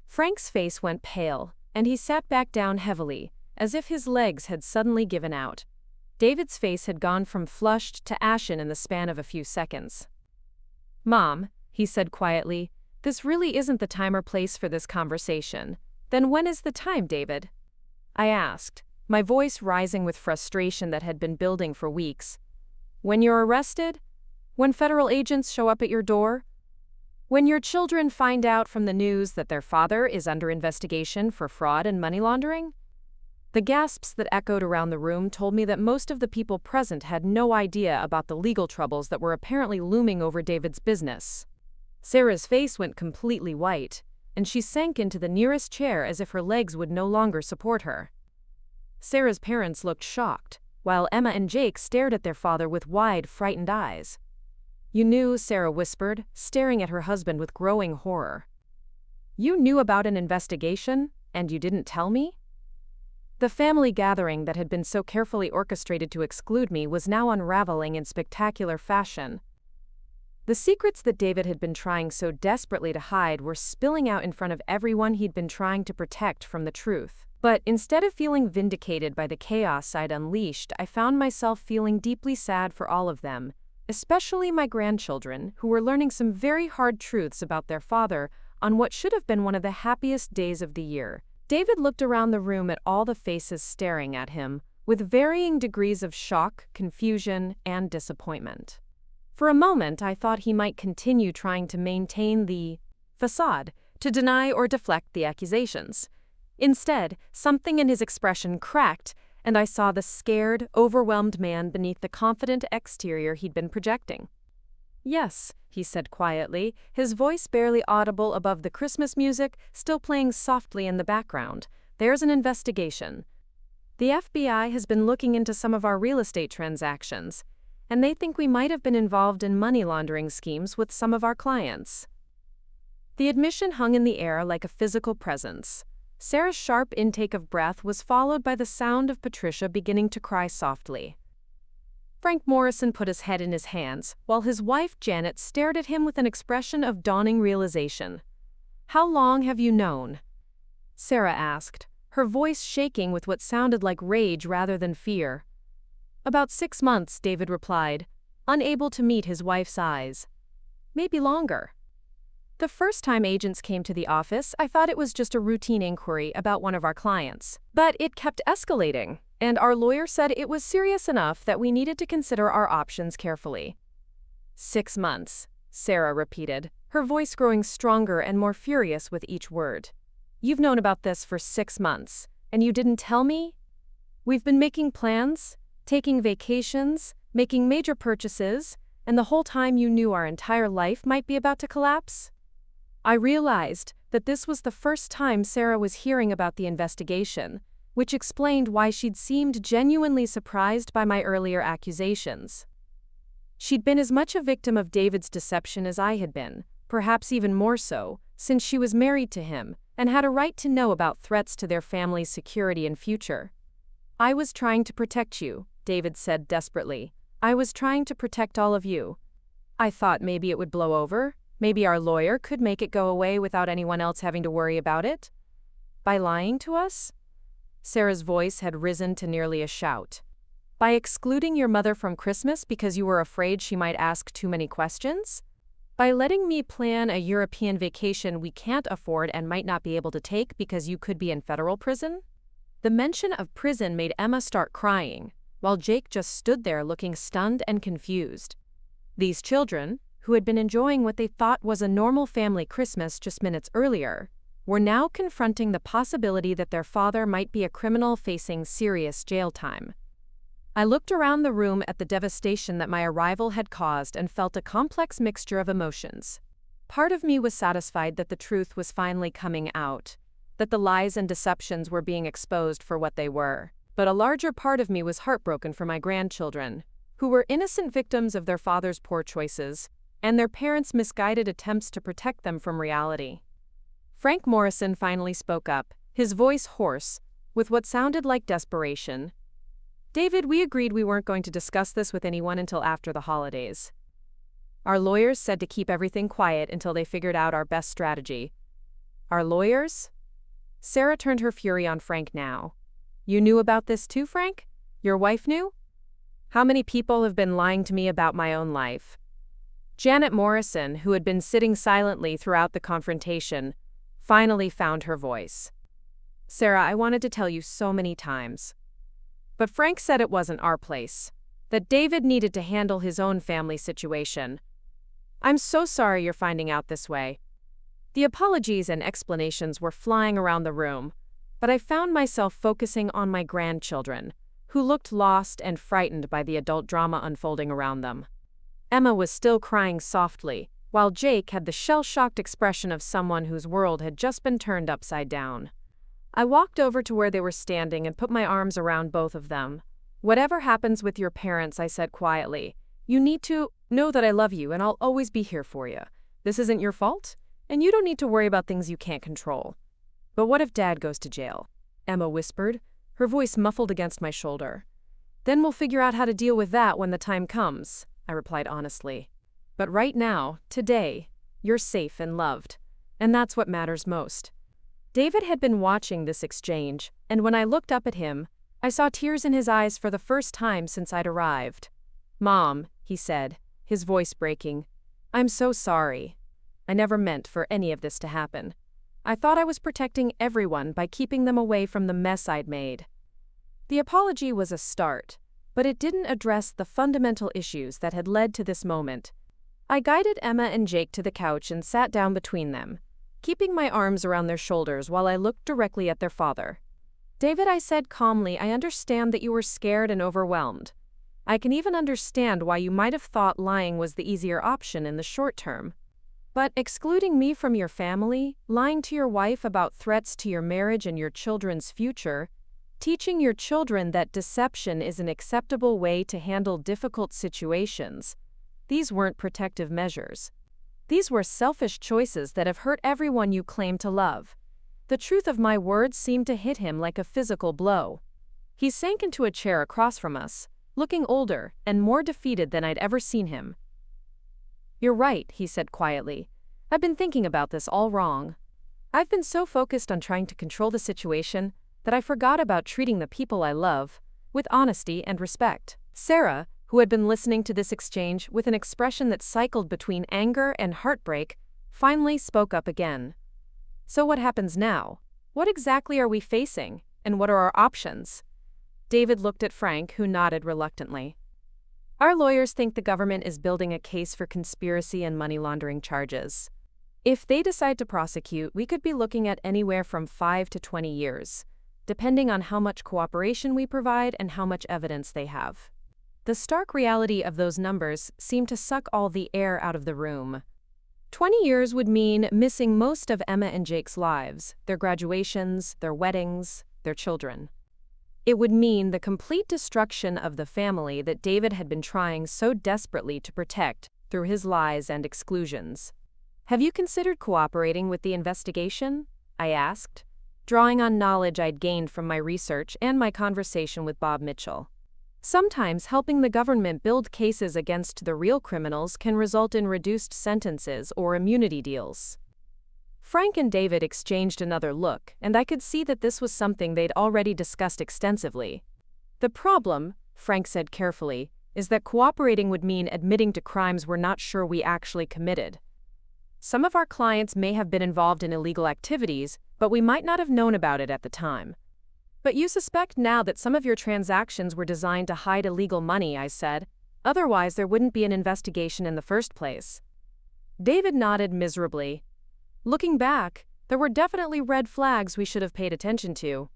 Frank's face went pale, and he sat back down heavily, as if his legs had suddenly given out. David's face had gone from flushed to ashen in the span of a few seconds. "Mom," he said quietly, "this really isn't the time or place for this conversation. Then when is the time, David?" I asked, my voice rising with frustration that had been building for weeks. "When you're arrested? When federal agents show up at your door? When your children find out from the news that their father is under investigation for fraud and money laundering?" The gasps that echoed around the room told me that most of the people present had no idea about the legal troubles that were apparently looming over David's business. Sarah's face went completely white, and she sank into the nearest chair as if her legs would no longer support her. Sarah's parents looked shocked, while Emma and Jake stared at their father with wide, frightened eyes. "You knew," Sarah whispered, staring at her husband with growing horror. "You knew about an investigation, and you didn't tell me?" The family gathering that had been so carefully orchestrated to exclude me was now unraveling in spectacular fashion. The secrets that David had been trying so desperately to hide were spilling out in front of everyone he'd been trying to protect from the truth. But instead of feeling vindicated by the chaos I'd unleashed, I found myself feeling deeply sad for all of them, especially my grandchildren, who were learning some very hard truths about their father on what should have been one of the happiest days of the year. David looked around the room at all the faces staring at him, with varying degrees of shock, confusion, and disappointment. For a moment, I thought he might continue trying to maintain the facade, to deny or deflect the accusations. Instead, something in his expression cracked, and I saw the scared, overwhelmed man beneath the confident exterior he'd been projecting. "Yes," he said quietly, his voice barely audible above the Christmas music still playing softly in the background. "There's an investigation. The FBI has been looking into some of our real estate transactions, and they think we might have been involved in money laundering schemes with some of our clients." The admission hung in the air like a physical presence. Sarah's sharp intake of breath was followed by the sound of Patricia beginning to cry softly. Frank Morrison put his head in his hands, while his wife Janet stared at him with an expression of dawning realization. "How long have you known?" Sarah asked, her voice shaking with what sounded like rage rather than fear. "About 6 months," David replied, unable to meet his wife's eyes. "Maybe longer." "The first time agents came to the office, I thought it was just a routine inquiry about one of our clients. But it kept escalating, and our lawyer said it was serious enough that we needed to consider our options carefully." 6 months, Sarah repeated, her voice growing stronger and more furious with each word. "You've known about this for 6 months, and you didn't tell me? We've been making plans, taking vacations, making major purchases, and the whole time you knew our entire life might be about to collapse?" I realized that this was the first time Sarah was hearing about the investigation, which explained why she'd seemed genuinely surprised by my earlier accusations. She'd been as much a victim of David's deception as I had been, perhaps even more so, since she was married to him and had a right to know about threats to their family's security and future. "I was trying to protect you," David said desperately. "I was trying to protect all of you. I thought maybe it would blow over. Maybe our lawyer could make it go away without anyone else having to worry about it. By lying to us?" Sarah's voice had risen to nearly a shout. "By excluding your mother from Christmas because you were afraid she might ask too many questions? By letting me plan a European vacation we can't afford and might not be able to take because you could be in federal prison?" The mention of prison made Emma start crying, while Jake just stood there looking stunned and confused. These children, who had been enjoying what they thought was a normal family Christmas just minutes earlier, were now confronting the possibility that their father might be a criminal facing serious jail time. I looked around the room at the devastation that my arrival had caused and felt a complex mixture of emotions. Part of me was satisfied that the truth was finally coming out, that the lies and deceptions were being exposed for what they were. But a larger part of me was heartbroken for my grandchildren, who were innocent victims of their father's poor choices and their parents' misguided attempts to protect them from reality. Frank Morrison finally spoke up, his voice hoarse, with what sounded like desperation. "David, we agreed we weren't going to discuss this with anyone until after the holidays. Our lawyers said to keep everything quiet until they figured out our best strategy." "Our lawyers?" Sarah turned her fury on Frank now. "You knew about this too, Frank? Your wife knew? How many people have been lying to me about my own life?" Janet Morrison, who had been sitting silently throughout the confrontation, finally found her voice. "Sarah, I wanted to tell you so many times. But Frank said it wasn't our place, that David needed to handle his own family situation. I'm so sorry you're finding out this way." The apologies and explanations were flying around the room, but I found myself focusing on my grandchildren, who looked lost and frightened by the adult drama unfolding around them. Emma was still crying softly, while Jake had the shell-shocked expression of someone whose world had just been turned upside down. I walked over to where they were standing and put my arms around both of them. "Whatever happens with your parents," I said quietly, "you need to know that I love you and I'll always be here for you. This isn't your fault, and you don't need to worry about things you can't control." "But what if Dad goes to jail?" Emma whispered, her voice muffled against my shoulder. "Then we'll figure out how to deal with that when the time comes," I replied honestly. "But right now, today, you're safe and loved, and that's what matters most." David had been watching this exchange, and when I looked up at him, I saw tears in his eyes for the first time since I'd arrived. "Mom," he said, his voice breaking, "I'm so sorry. I never meant for any of this to happen. I thought I was protecting everyone by keeping them away from the mess I'd made." The apology was a start, but it didn't address the fundamental issues that had led to this moment. I guided Emma and Jake to the couch and sat down between them, keeping my arms around their shoulders while I looked directly at their father. "David," I said calmly, "I understand that you were scared and overwhelmed. I can even understand why you might have thought lying was the easier option in the short term. But excluding me from your family, lying to your wife about threats to your marriage and your children's future, teaching your children that deception is an acceptable way to handle difficult situations, these weren't protective measures. These were selfish choices that have hurt everyone you claim to love." The truth of my words seemed to hit him like a physical blow. He sank into a chair across from us, looking older and more defeated than I'd ever seen him. "You're right," he said quietly. "I've been thinking about this all wrong. I've been so focused on trying to control the situation that I forgot about treating the people I love with honesty and respect." Sarah, who had been listening to this exchange with an expression that cycled between anger and heartbreak, finally spoke up again. "So what happens now? What exactly are we facing, and what are our options?" David looked at Frank, who nodded reluctantly. "Our lawyers think the government is building a case for conspiracy and money laundering charges. If they decide to prosecute, we could be looking at anywhere from 5 to 20 years, depending on how much cooperation we provide and how much evidence they have." The stark reality of those numbers seemed to suck all the air out of the room. 20 years would mean missing most of Emma and Jake's lives, their graduations, their weddings, their children. It would mean the complete destruction of the family that David had been trying so desperately to protect through his lies and exclusions. "Have you considered cooperating with the investigation?" I asked, drawing on knowledge I'd gained from my research and my conversation with Bob Mitchell. Sometimes helping the government build cases against the real criminals can result in reduced sentences or immunity deals. Frank and David exchanged another look, and I could see that this was something they'd already discussed extensively. "The problem," Frank said carefully, "is that cooperating would mean admitting to crimes we're not sure we actually committed. Some of our clients may have been involved in illegal activities, but we might not have known about it at the time." "But you suspect now that some of your transactions were designed to hide illegal money," I said. "Otherwise, there wouldn't be an investigation in the first place." David nodded miserably. "Looking back, there were definitely red flags we should have paid attention to.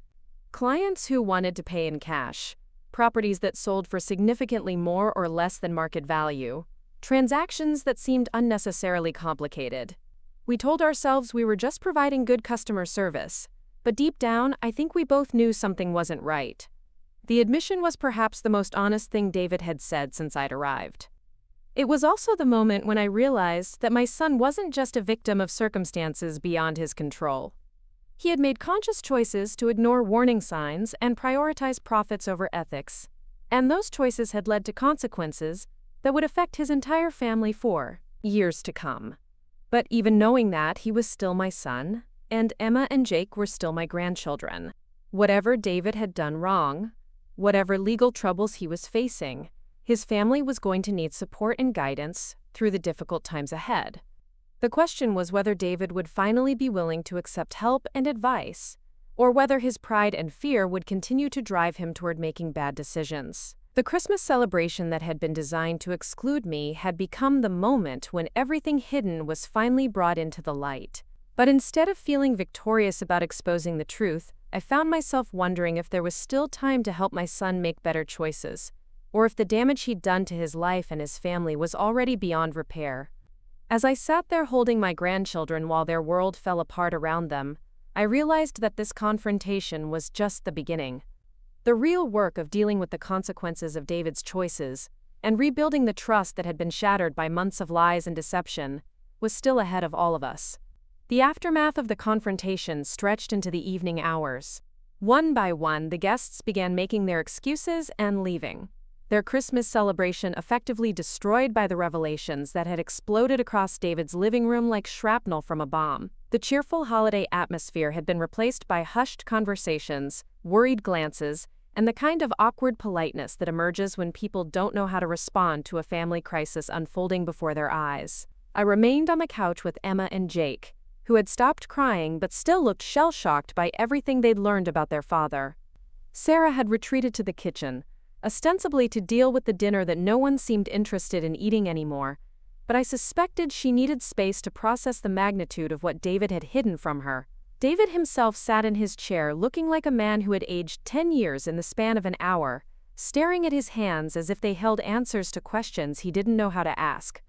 Clients who wanted to pay in cash, properties that sold for significantly more or less than market value, transactions that seemed unnecessarily complicated. We told ourselves we were just providing good customer service, but deep down, I think we both knew something wasn't right." The admission was perhaps the most honest thing David had said since I'd arrived. It was also the moment when I realized that my son wasn't just a victim of circumstances beyond his control. He had made conscious choices to ignore warning signs and prioritize profits over ethics, and those choices had led to consequences that would affect his entire family for years to come. But even knowing that, he was still my son, and Emma and Jake were still my grandchildren. Whatever David had done wrong, whatever legal troubles he was facing, his family was going to need support and guidance through the difficult times ahead. The question was whether David would finally be willing to accept help and advice, or whether his pride and fear would continue to drive him toward making bad decisions. The Christmas celebration that had been designed to exclude me had become the moment when everything hidden was finally brought into the light. But instead of feeling victorious about exposing the truth, I found myself wondering if there was still time to help my son make better choices, or if the damage he'd done to his life and his family was already beyond repair. As I sat there holding my grandchildren while their world fell apart around them, I realized that this confrontation was just the beginning. The real work of dealing with the consequences of David's choices and rebuilding the trust that had been shattered by months of lies and deception was still ahead of all of us. The aftermath of the confrontation stretched into the evening hours. One by one, the guests began making their excuses and leaving, their Christmas celebration effectively destroyed by the revelations that had exploded across David's living room like shrapnel from a bomb. The cheerful holiday atmosphere had been replaced by hushed conversations, worried glances, and the kind of awkward politeness that emerges when people don't know how to respond to a family crisis unfolding before their eyes. I remained on the couch with Emma and Jake, who had stopped crying but still looked shell-shocked by everything they'd learned about their father. Sarah had retreated to the kitchen, ostensibly to deal with the dinner that no one seemed interested in eating anymore, but I suspected she needed space to process the magnitude of what David had hidden from her. David himself sat in his chair looking like a man who had aged 10 years in the span of an hour, staring at his hands as if they held answers to questions he didn't know how to ask.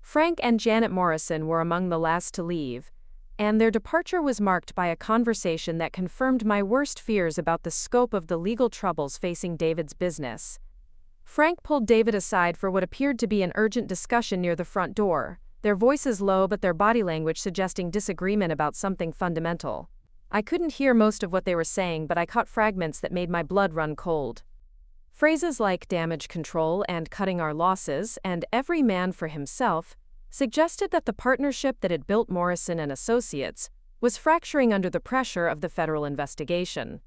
Frank and Janet Morrison were among the last to leave, and their departure was marked by a conversation that confirmed my worst fears about the scope of the legal troubles facing David's business. Frank pulled David aside for what appeared to be an urgent discussion near the front door, their voices low but their body language suggesting disagreement about something fundamental. I couldn't hear most of what they were saying, but I caught fragments that made my blood run cold. Phrases like damage control and cutting our losses and every man for himself suggested that the partnership that had built Morrison and Associates was fracturing under the pressure of the federal investigation.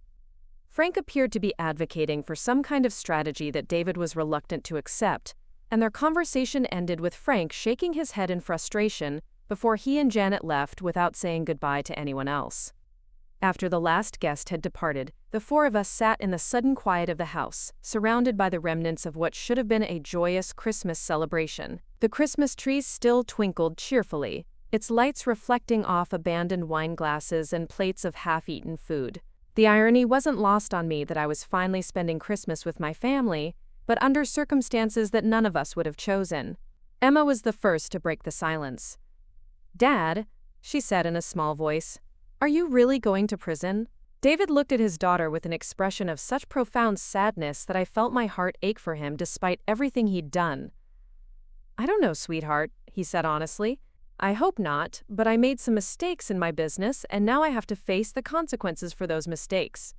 Frank appeared to be advocating for some kind of strategy that David was reluctant to accept, and their conversation ended with Frank shaking his head in frustration before he and Janet left without saying goodbye to anyone else. After the last guest had departed, the four of us sat in the sudden quiet of the house, surrounded by the remnants of what should have been a joyous Christmas celebration. The Christmas tree still twinkled cheerfully, its lights reflecting off abandoned wine glasses and plates of half-eaten food. The irony wasn't lost on me that I was finally spending Christmas with my family, but under circumstances that none of us would have chosen. Emma was the first to break the silence. "Dad," she said in a small voice, "are you really going to prison?" David looked at his daughter with an expression of such profound sadness that I felt my heart ache for him despite everything he'd done. "I don't know, sweetheart," he said honestly. "I hope not, but I made some mistakes in my business and now I have to face the consequences for those mistakes."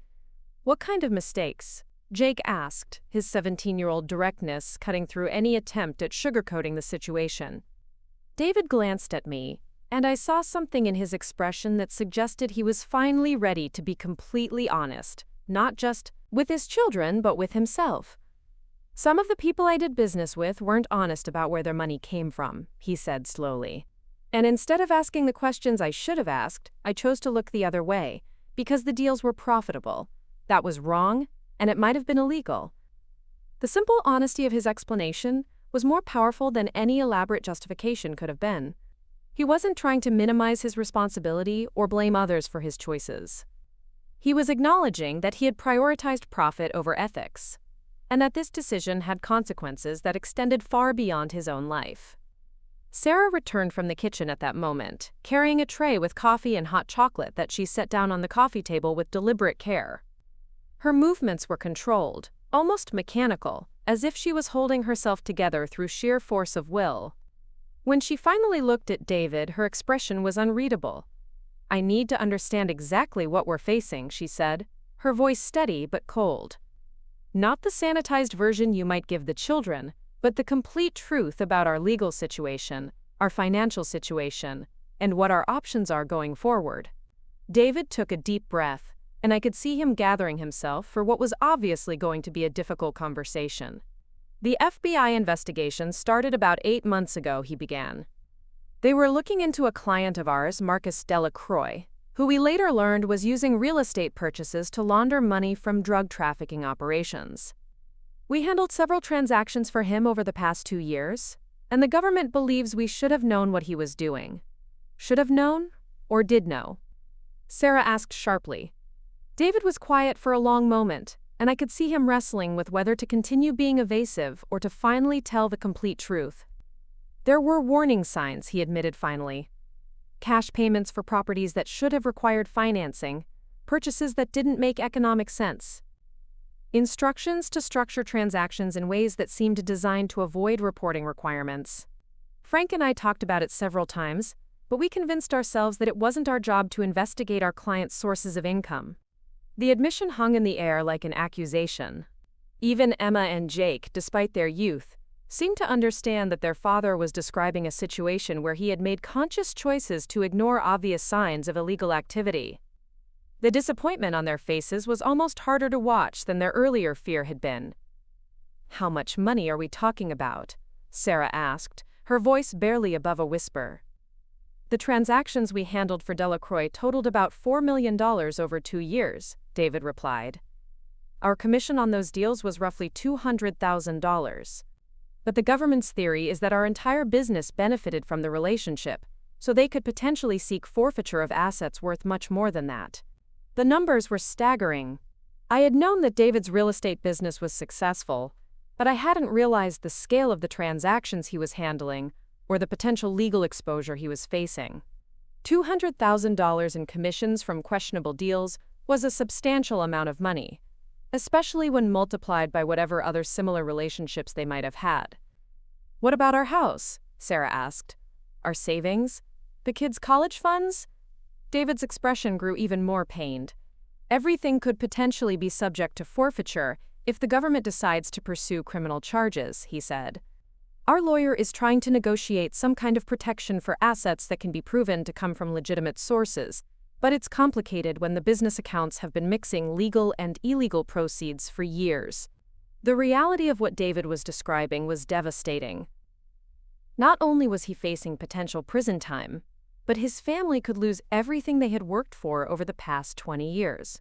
"What kind of mistakes?" Jake asked, his 17-year-old directness cutting through any attempt at sugarcoating the situation. David glanced at me, and I saw something in his expression that suggested he was finally ready to be completely honest, not just with his children, but with himself. "Some of the people I did business with weren't honest about where their money came from," he said slowly. "And instead of asking the questions I should have asked, I chose to look the other way, because the deals were profitable. That was wrong, and it might have been illegal." The simple honesty of his explanation was more powerful than any elaborate justification could have been. He wasn't trying to minimize his responsibility or blame others for his choices. He was acknowledging that he had prioritized profit over ethics, and that this decision had consequences that extended far beyond his own life. Sarah returned from the kitchen at that moment, carrying a tray with coffee and hot chocolate that she set down on the coffee table with deliberate care. Her movements were controlled, almost mechanical, as if she was holding herself together through sheer force of will. When she finally looked at David, her expression was unreadable. "I need to understand exactly what we're facing," she said, her voice steady but cold. "Not the sanitized version you might give the children, but the complete truth about our legal situation, our financial situation, and what our options are going forward." David took a deep breath, and I could see him gathering himself for what was obviously going to be a difficult conversation. "The FBI investigation started about 8 months ago," he began. "They were looking into a client of ours, Marcus Delacroix, who we later learned was using real estate purchases to launder money from drug trafficking operations. We handled several transactions for him over the past 2 years, and the government believes we should have known what he was doing." "Should have known, or did know?" Sarah asked sharply. David was quiet for a long moment, and I could see him wrestling with whether to continue being evasive or to finally tell the complete truth. "There were warning signs," he admitted finally. "Cash payments for properties that should have required financing, purchases that didn't make economic sense. Instructions to structure transactions in ways that seemed designed to avoid reporting requirements. Frank and I talked about it several times, but we convinced ourselves that it wasn't our job to investigate our clients' sources of income." The admission hung in the air like an accusation. Even Emma and Jake, despite their youth, seemed to understand that their father was describing a situation where he had made conscious choices to ignore obvious signs of illegal activity. The disappointment on their faces was almost harder to watch than their earlier fear had been. "How much money are we talking about?" Sarah asked, her voice barely above a whisper. "The transactions we handled for Delacroix totaled about $4 million over 2 years, David replied. Our commission on those deals was roughly $200,000. But the government's theory is that our entire business benefited from the relationship, so they could potentially seek forfeiture of assets worth much more than that. The numbers were staggering. I had known that David's real estate business was successful, but I hadn't realized the scale of the transactions he was handling or the potential legal exposure he was facing. $200,000 in commissions from questionable deals was a substantial amount of money, especially when multiplied by whatever other similar relationships they might have had. "What about our house?" Sarah asked. "Our savings? The kids' college funds?" David's expression grew even more pained. "Everything could potentially be subject to forfeiture if the government decides to pursue criminal charges," he said. "Our lawyer is trying to negotiate some kind of protection for assets that can be proven to come from legitimate sources, but it's complicated when the business accounts have been mixing legal and illegal proceeds for years." The reality of what David was describing was devastating. Not only was he facing potential prison time, but his family could lose everything they had worked for over the past 20 years.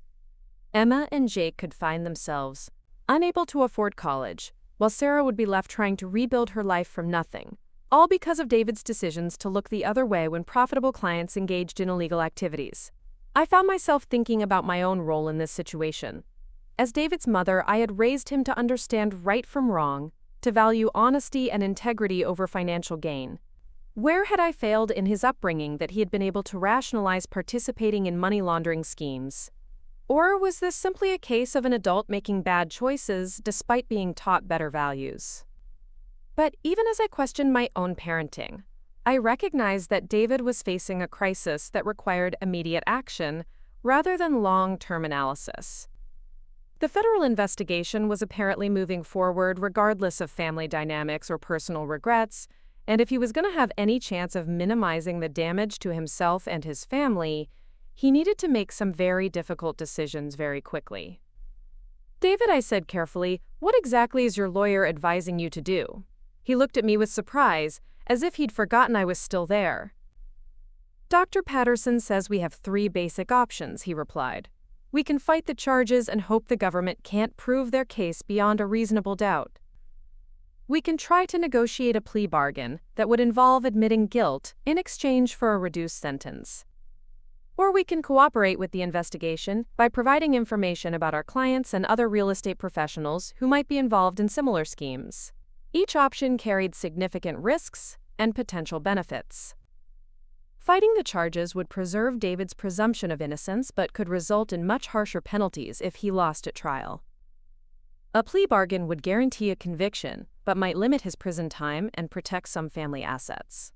Emma and Jake could find themselves unable to afford college, while Sarah would be left trying to rebuild her life from nothing, all because of David's decisions to look the other way when profitable clients engaged in illegal activities. I found myself thinking about my own role in this situation. As David's mother, I had raised him to understand right from wrong, to value honesty and integrity over financial gain. Where had I failed in his upbringing that he had been able to rationalize participating in money laundering schemes? Or was this simply a case of an adult making bad choices despite being taught better values? But even as I questioned my own parenting, I recognized that David was facing a crisis that required immediate action rather than long-term analysis. The federal investigation was apparently moving forward regardless of family dynamics or personal regrets, and if he was going to have any chance of minimizing the damage to himself and his family, he needed to make some very difficult decisions very quickly. "David," I said carefully, "what exactly is your lawyer advising you to do?" He looked at me with surprise, as if he'd forgotten I was still there. "Dr. Patterson says we have 3 basic options," he replied. "We can fight the charges and hope the government can't prove their case beyond a reasonable doubt. We can try to negotiate a plea bargain that would involve admitting guilt in exchange for a reduced sentence. Or we can cooperate with the investigation by providing information about our clients and other real estate professionals who might be involved in similar schemes." Each option carried significant risks and potential benefits. Fighting the charges would preserve David's presumption of innocence but could result in much harsher penalties if he lost at trial. A plea bargain would guarantee a conviction but might limit his prison time and protect some family assets.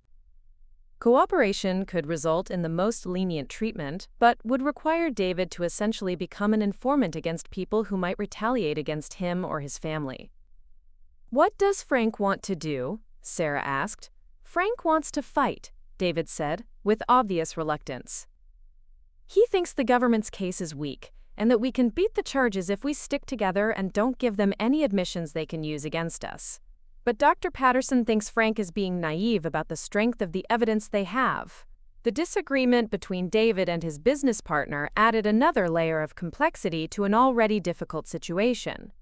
Cooperation could result in the most lenient treatment, but would require David to essentially become an informant against people who might retaliate against him or his family. "What does Frank want to do?" Sarah asked. "Frank wants to fight," David said, with obvious reluctance. "He thinks the government's case is weak, and that we can beat the charges if we stick together and don't give them any admissions they can use against us. But Dr. Patterson thinks Frank is being naive about the strength of the evidence they have." The disagreement between David and his business partner added another layer of complexity to an already difficult situation.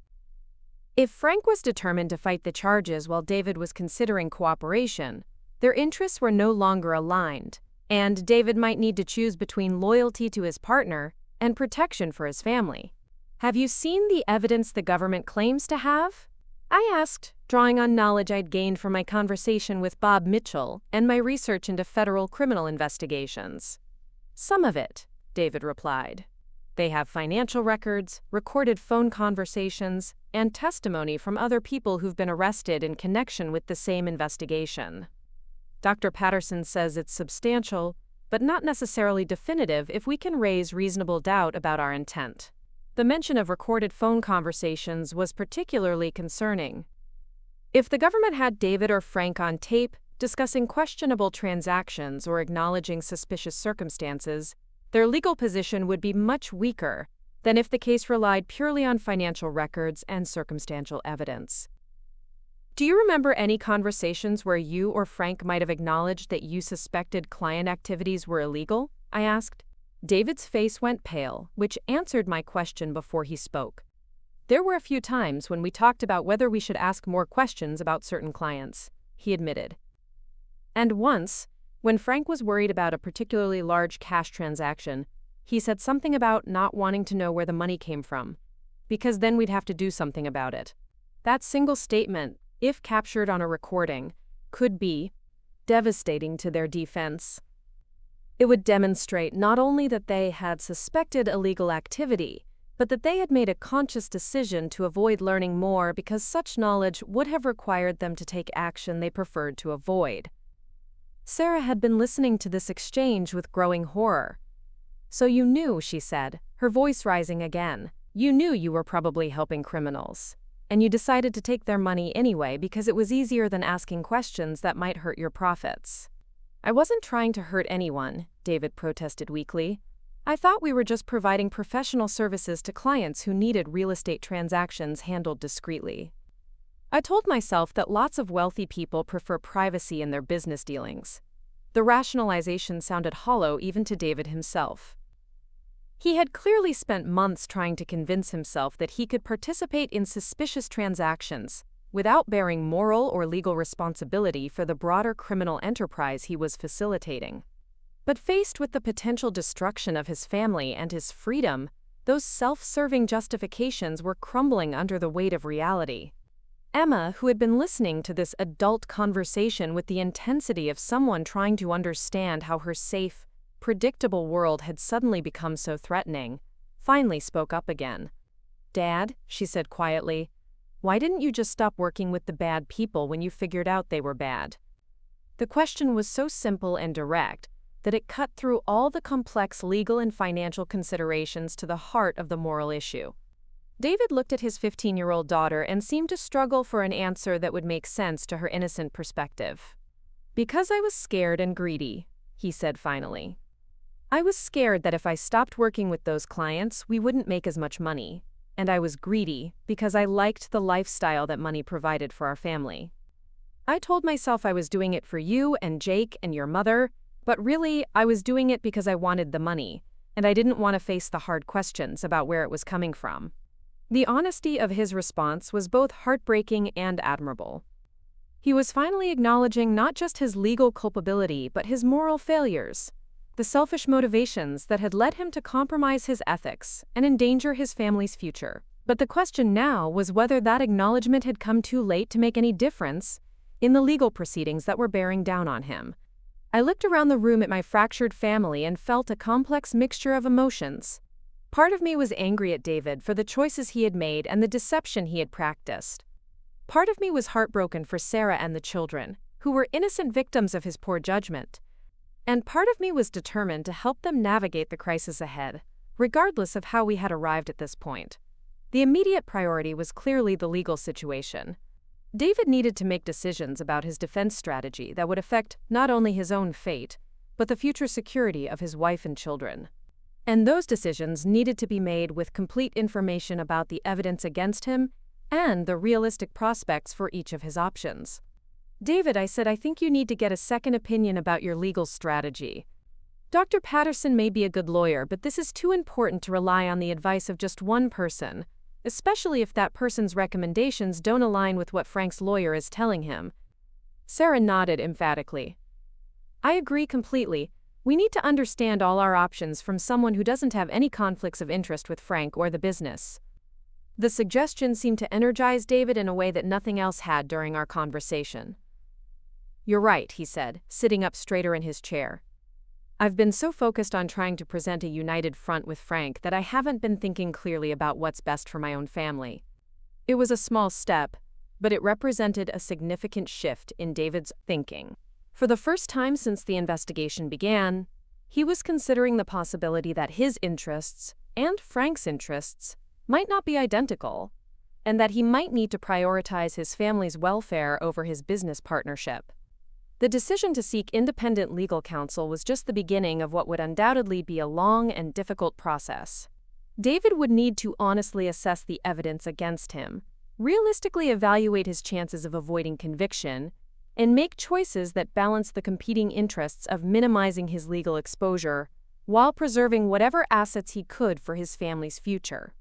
If Frank was determined to fight the charges while David was considering cooperation, their interests were no longer aligned, and David might need to choose between loyalty to his partner and protection for his family. "Have you seen the evidence the government claims to have?" I asked, drawing on knowledge I'd gained from my conversation with Bob Mitchell and my research into federal criminal investigations. "Some of it," David replied. "They have financial records, recorded phone conversations, and testimony from other people who've been arrested in connection with the same investigation. Dr. Patterson says it's substantial, but not necessarily definitive if we can raise reasonable doubt about our intent." The mention of recorded phone conversations was particularly concerning. If the government had David or Frank on tape discussing questionable transactions or acknowledging suspicious circumstances, their legal position would be much weaker than if the case relied purely on financial records and circumstantial evidence. Do you remember any conversations where you or Frank might have acknowledged that you suspected client activities were illegal? I asked. David's face went pale, which answered my question before he spoke. There were a few times when we talked about whether we should ask more questions about certain clients, he admitted. And once, when Frank was worried about a particularly large cash transaction, he said something about not wanting to know where the money came from, because then we'd have to do something about it. That single statement, if captured on a recording, could be devastating to their defense. It would demonstrate not only that they had suspected illegal activity, but that they had made a conscious decision to avoid learning more because such knowledge would have required them to take action they preferred to avoid. Sarah had been listening to this exchange with growing horror. "So you knew," she said, her voice rising again. "You knew you were probably helping criminals. And you decided to take their money anyway because it was easier than asking questions that might hurt your profits." "I wasn't trying to hurt anyone," David protested weakly. "I thought we were just providing professional services to clients who needed real estate transactions handled discreetly." I told myself that lots of wealthy people prefer privacy in their business dealings. The rationalization sounded hollow even to David himself. He had clearly spent months trying to convince himself that he could participate in suspicious transactions without bearing moral or legal responsibility for the broader criminal enterprise he was facilitating. But faced with the potential destruction of his family and his freedom, those self-serving justifications were crumbling under the weight of reality. Emma, who had been listening to this adult conversation with the intensity of someone trying to understand how her safe, predictable world had suddenly become so threatening, finally spoke up again. "Dad," she said quietly, "why didn't you just stop working with the bad people when you figured out they were bad?" The question was so simple and direct that it cut through all the complex legal and financial considerations to the heart of the moral issue. David looked at his 15-year-old daughter and seemed to struggle for an answer that would make sense to her innocent perspective. "Because I was scared and greedy," he said finally. "I was scared that if I stopped working with those clients, we wouldn't make as much money. And I was greedy because I liked the lifestyle that money provided for our family. I told myself I was doing it for you and Jake and your mother, but really, I was doing it because I wanted the money, and I didn't want to face the hard questions about where it was coming from." The honesty of his response was both heartbreaking and admirable. He was finally acknowledging not just his legal culpability, but his moral failures, the selfish motivations that had led him to compromise his ethics and endanger his family's future. But the question now was whether that acknowledgement had come too late to make any difference in the legal proceedings that were bearing down on him. I looked around the room at my fractured family and felt a complex mixture of emotions. Part of me was angry at David for the choices he had made and the deception he had practiced. Part of me was heartbroken for Sarah and the children, who were innocent victims of his poor judgment. And part of me was determined to help them navigate the crisis ahead, regardless of how we had arrived at this point. The immediate priority was clearly the legal situation. David needed to make decisions about his defense strategy that would affect not only his own fate, but the future security of his wife and children. And those decisions needed to be made with complete information about the evidence against him and the realistic prospects for each of his options. "David," I said, "I think you need to get a second opinion about your legal strategy. Dr. Patterson may be a good lawyer, but this is too important to rely on the advice of just one person, especially if that person's recommendations don't align with what Frank's lawyer is telling him." Sarah nodded emphatically. "I agree completely. We need to understand all our options from someone who doesn't have any conflicts of interest with Frank or the business." The suggestion seemed to energize David in a way that nothing else had during our conversation. "You're right," he said, sitting up straighter in his chair. "I've been so focused on trying to present a united front with Frank that I haven't been thinking clearly about what's best for my own family." It was a small step, but it represented a significant shift in David's thinking. For the first time since the investigation began, he was considering the possibility that his interests and Frank's interests might not be identical. and that he might need to prioritize his family's welfare over his business partnership. The decision to seek independent legal counsel was just the beginning of what would undoubtedly be a long and difficult process. David would need to honestly assess the evidence against him, realistically evaluate his chances of avoiding conviction, and make choices that balance the competing interests of minimizing his legal exposure while preserving whatever assets he could for his family's future.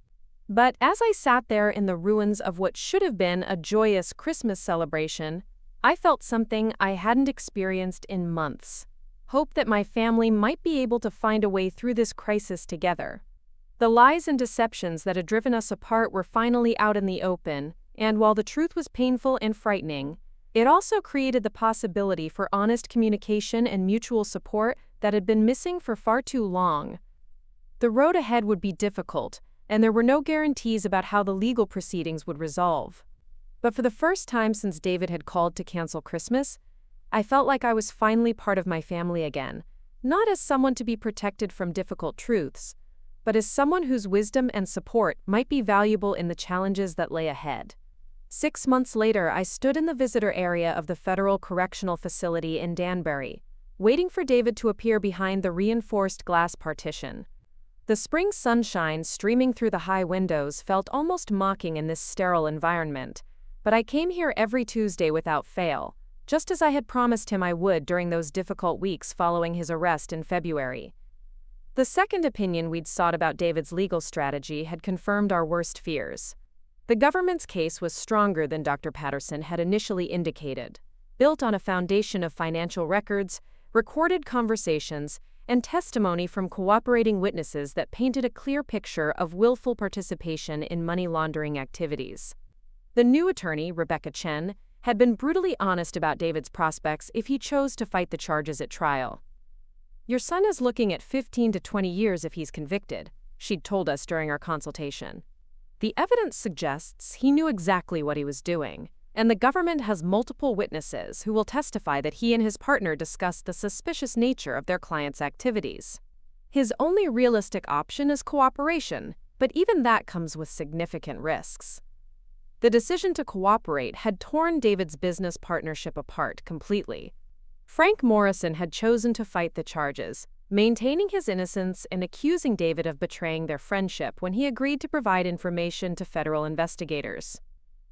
But as I sat there in the ruins of what should have been a joyous Christmas celebration, I felt something I hadn't experienced in months: hope that my family might be able to find a way through this crisis together. The lies and deceptions that had driven us apart were finally out in the open, and while the truth was painful and frightening, it also created the possibility for honest communication and mutual support that had been missing for far too long. The road ahead would be difficult, and there were no guarantees about how the legal proceedings would resolve. But for the first time since David had called to cancel Christmas, I felt like I was finally part of my family again, not as someone to be protected from difficult truths, but as someone whose wisdom and support might be valuable in the challenges that lay ahead. 6 months later, I stood in the visitor area of the Federal Correctional Facility in Danbury, waiting for David to appear behind the reinforced glass partition. The spring sunshine streaming through the high windows felt almost mocking in this sterile environment, but I came here every Tuesday without fail, just as I had promised him I would during those difficult weeks following his arrest in February. The second opinion we'd sought about David's legal strategy had confirmed our worst fears. The government's case was stronger than Dr. Patterson had initially indicated, built on a foundation of financial records, recorded conversations, and testimony from cooperating witnesses that painted a clear picture of willful participation in money laundering activities. The new attorney, Rebecca Chen, had been brutally honest about David's prospects if he chose to fight the charges at trial. "Your son is looking at 15 to 20 years if he's convicted," she'd told us during our consultation. "The evidence suggests he knew exactly what he was doing, and the government has multiple witnesses who will testify that he and his partner discussed the suspicious nature of their client's activities. His only realistic option is cooperation, but even that comes with significant risks." The decision to cooperate had torn David's business partnership apart completely. Frank Morrison had chosen to fight the charges, maintaining his innocence and accusing David of betraying their friendship when he agreed to provide information to federal investigators.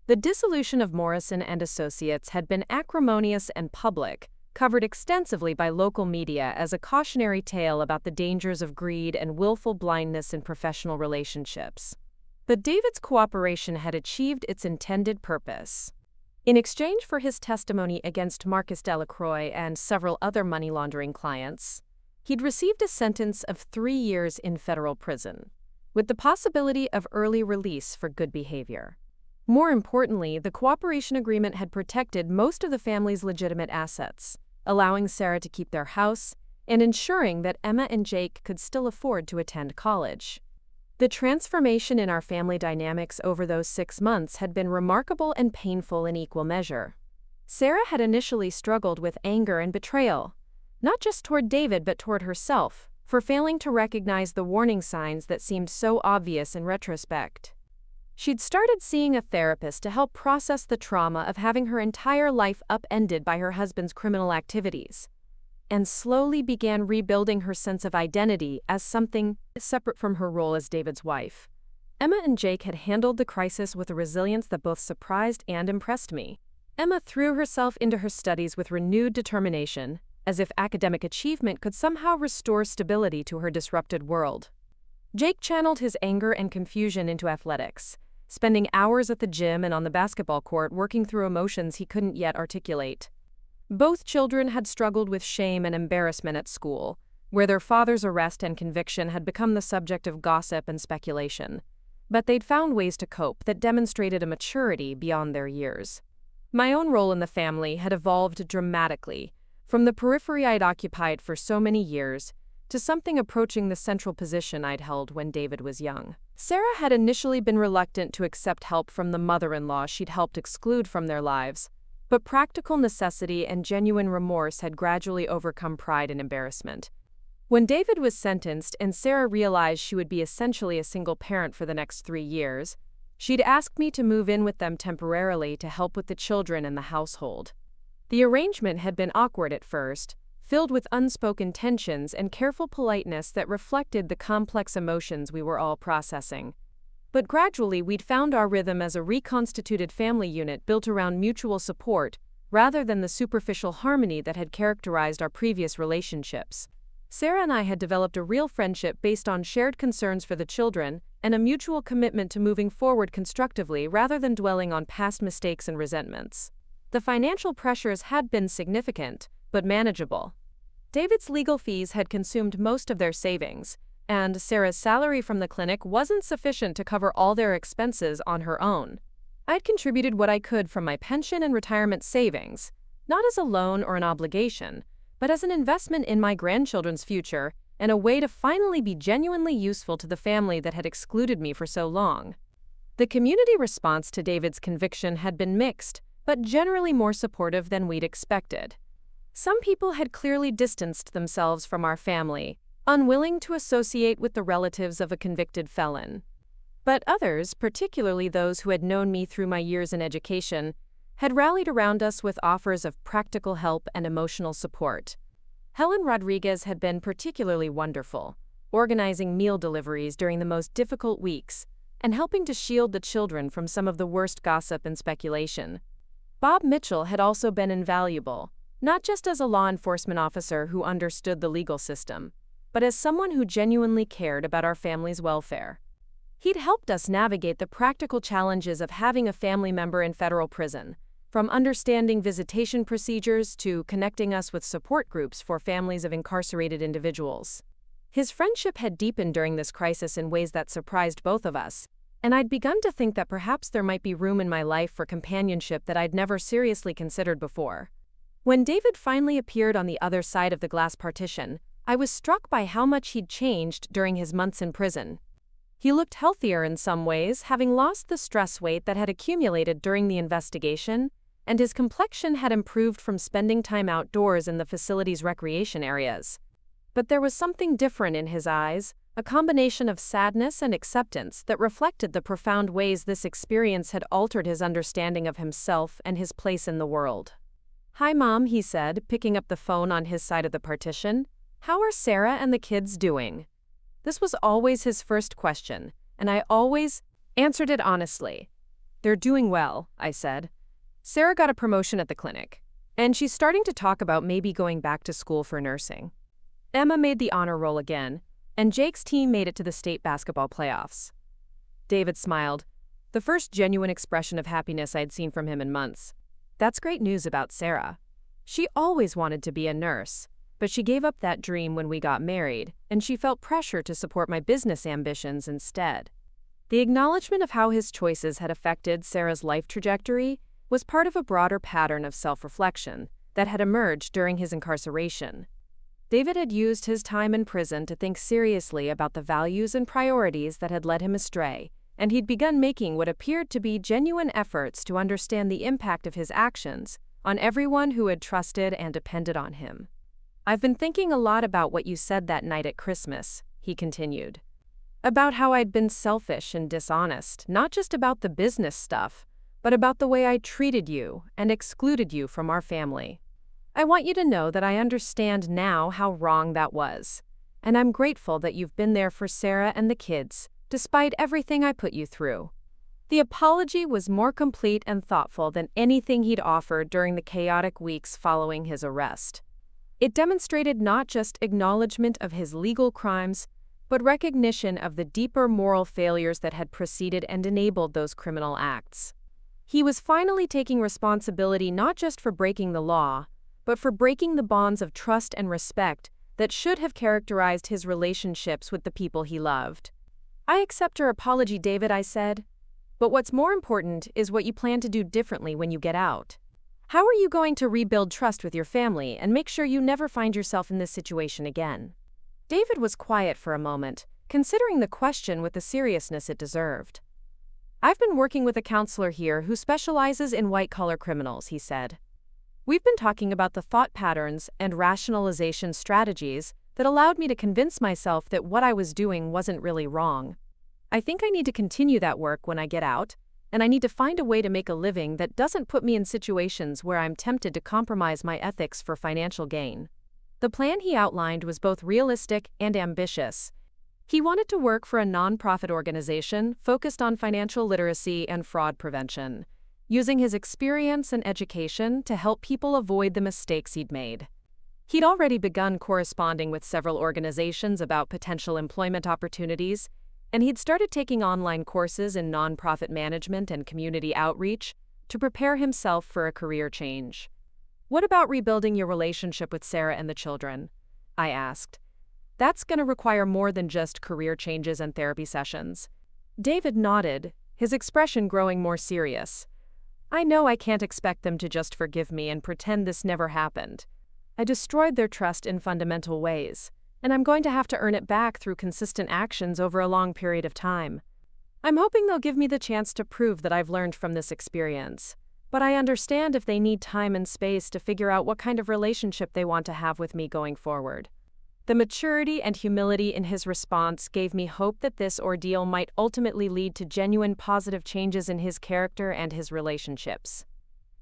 The dissolution of Morrison and Associates had been acrimonious and public, covered extensively by local media as a cautionary tale about the dangers of greed and willful blindness in professional relationships. But David's cooperation had achieved its intended purpose. In exchange for his testimony against Marcus Delacroix and several other money laundering clients, he'd received a sentence of 3 years in federal prison, with the possibility of early release for good behavior. More importantly, the cooperation agreement had protected most of the family's legitimate assets, allowing Sarah to keep their house and ensuring that Emma and Jake could still afford to attend college. The transformation in our family dynamics over those 6 months had been remarkable and painful in equal measure. Sarah had initially struggled with anger and betrayal, not just toward David but toward herself, for failing to recognize the warning signs that seemed so obvious in retrospect. She'd started seeing a therapist to help process the trauma of having her entire life upended by her husband's criminal activities, and slowly began rebuilding her sense of identity as something separate from her role as David's wife. Emma and Jake had handled the crisis with a resilience that both surprised and impressed me. Emma threw herself into her studies with renewed determination, as if academic achievement could somehow restore stability to her disrupted world. Jake channeled his anger and confusion into athletics, spending hours at the gym and on the basketball court working through emotions he couldn't yet articulate. Both children had struggled with shame and embarrassment at school, where their father's arrest and conviction had become the subject of gossip and speculation. But they'd found ways to cope that demonstrated a maturity beyond their years. My own role in the family had evolved dramatically, from the periphery I'd occupied for so many years to something approaching the central position I'd held when David was young. Sarah had initially been reluctant to accept help from the mother-in-law she'd helped exclude from their lives, but practical necessity and genuine remorse had gradually overcome pride and embarrassment. When David was sentenced and Sarah realized she would be essentially a single parent for the next 3 years, She'd asked me to move in with them temporarily to help with the children and the household. The arrangement had been awkward at first, filled with unspoken tensions and careful politeness that reflected the complex emotions we were all processing. But gradually we'd found our rhythm as a reconstituted family unit built around mutual support, rather than the superficial harmony that had characterized our previous relationships. Sarah and I had developed a real friendship based on shared concerns for the children and a mutual commitment to moving forward constructively rather than dwelling on past mistakes and resentments. The financial pressures had been significant, but manageable. David's legal fees had consumed most of their savings, and Sarah's salary from the clinic wasn't sufficient to cover all their expenses on her own. I'd contributed what I could from my pension and retirement savings, not as a loan or an obligation, but as an investment in my grandchildren's future and a way to finally be genuinely useful to the family that had excluded me for so long. The community response to David's conviction had been mixed, but generally more supportive than we'd expected. Some people had clearly distanced themselves from our family, unwilling to associate with the relatives of a convicted felon. But others, particularly those who had known me through my years in education, had rallied around us with offers of practical help and emotional support. Helen Rodriguez had been particularly wonderful, organizing meal deliveries during the most difficult weeks and helping to shield the children from some of the worst gossip and speculation. Bob Mitchell had also been invaluable, not just as a law enforcement officer who understood the legal system, but as someone who genuinely cared about our family's welfare. He'd helped us navigate the practical challenges of having a family member in federal prison, from understanding visitation procedures to connecting us with support groups for families of incarcerated individuals. His friendship had deepened during this crisis in ways that surprised both of us, and I'd begun to think that perhaps there might be room in my life for companionship that I'd never seriously considered before. When David finally appeared on the other side of the glass partition, I was struck by how much he'd changed during his months in prison. He looked healthier in some ways, having lost the stress weight that had accumulated during the investigation, and his complexion had improved from spending time outdoors in the facility's recreation areas. But there was something different in his eyes, a combination of sadness and acceptance that reflected the profound ways this experience had altered his understanding of himself and his place in the world. "Hi, Mom," he said, picking up the phone on his side of the partition. "How are Sarah and the kids doing?" This was always his first question, and I always answered it honestly. "They're doing well," I said. "Sarah got a promotion at the clinic, and she's starting to talk about maybe going back to school for nursing. Emma made the honor roll again, and Jake's team made it to the state basketball playoffs." David smiled, the first genuine expression of happiness I'd seen from him in months. "That's great news about Sarah. She always wanted to be a nurse, but she gave up that dream when we got married, and she felt pressure to support my business ambitions instead." The acknowledgement of how his choices had affected Sarah's life trajectory was part of a broader pattern of self-reflection that had emerged during his incarceration. David had used his time in prison to think seriously about the values and priorities that had led him astray, and he'd begun making what appeared to be genuine efforts to understand the impact of his actions on everyone who had trusted and depended on him. "I've been thinking a lot about what you said that night at Christmas," he continued. "About how I'd been selfish and dishonest, not just about the business stuff, but about the way I treated you and excluded you from our family. I want you to know that I understand now how wrong that was, and I'm grateful that you've been there for Sarah and the kids, despite everything I put you through." The apology was more complete and thoughtful than anything he'd offered during the chaotic weeks following his arrest. It demonstrated not just acknowledgement of his legal crimes, but recognition of the deeper moral failures that had preceded and enabled those criminal acts. He was finally taking responsibility not just for breaking the law, but for breaking the bonds of trust and respect that should have characterized his relationships with the people he loved. "I accept your apology, David," I said. "But what's more important is what you plan to do differently when you get out. How are you going to rebuild trust with your family and make sure you never find yourself in this situation again?" David was quiet for a moment, considering the question with the seriousness it deserved. "I've been working with a counselor here who specializes in white-collar criminals," he said. "We've been talking about the thought patterns and rationalization strategies that allowed me to convince myself that what I was doing wasn't really wrong. I think I need to continue that work when I get out, and I need to find a way to make a living that doesn't put me in situations where I'm tempted to compromise my ethics for financial gain. The plan he outlined was both realistic and ambitious. He wanted to work for a nonprofit organization focused on financial literacy and fraud prevention, using his experience and education to help people avoid the mistakes he'd made. He'd already begun corresponding with several organizations about potential employment opportunities, and he'd started taking online courses in nonprofit management and community outreach to prepare himself for a career change. "What about rebuilding your relationship with Sarah and the children?" I asked. "That's going to require more than just career changes and therapy sessions." David nodded, his expression growing more serious. "I know I can't expect them to just forgive me and pretend this never happened. I destroyed their trust in fundamental ways, and I'm going to have to earn it back through consistent actions over a long period of time. I'm hoping they'll give me the chance to prove that I've learned from this experience, but I understand if they need time and space to figure out what kind of relationship they want to have with me going forward." The maturity and humility in his response gave me hope that this ordeal might ultimately lead to genuine positive changes in his character and his relationships.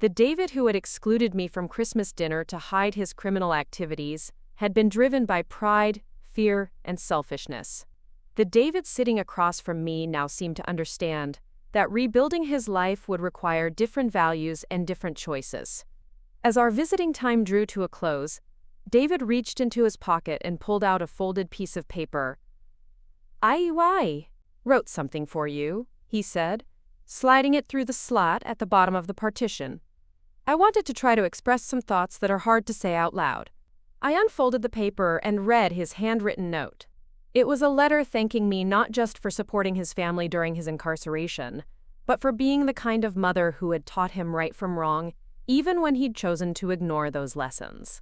The David who had excluded me from Christmas dinner to hide his criminal activities had been driven by pride, fear, and selfishness. The David sitting across from me now seemed to understand that rebuilding his life would require different values and different choices. As our visiting time drew to a close, David reached into his pocket and pulled out a folded piece of paper. "I wrote something for you," he said, sliding it through the slot at the bottom of the partition. "I wanted to try to express some thoughts that are hard to say out loud." I unfolded the paper and read his handwritten note. It was a letter thanking me not just for supporting his family during his incarceration, but for being the kind of mother who had taught him right from wrong, even when he'd chosen to ignore those lessons.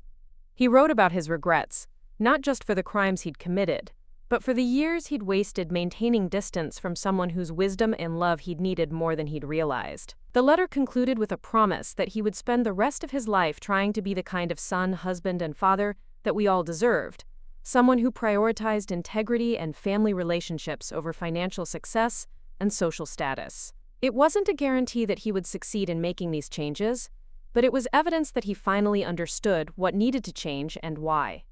He wrote about his regrets, not just for the crimes he'd committed, but for the years he'd wasted maintaining distance from someone whose wisdom and love he'd needed more than he'd realized. The letter concluded with a promise that he would spend the rest of his life trying to be the kind of son, husband, and father that we all deserved, someone who prioritized integrity and family relationships over financial success and social status. It wasn't a guarantee that he would succeed in making these changes, but it was evidence that he finally understood what needed to change and why.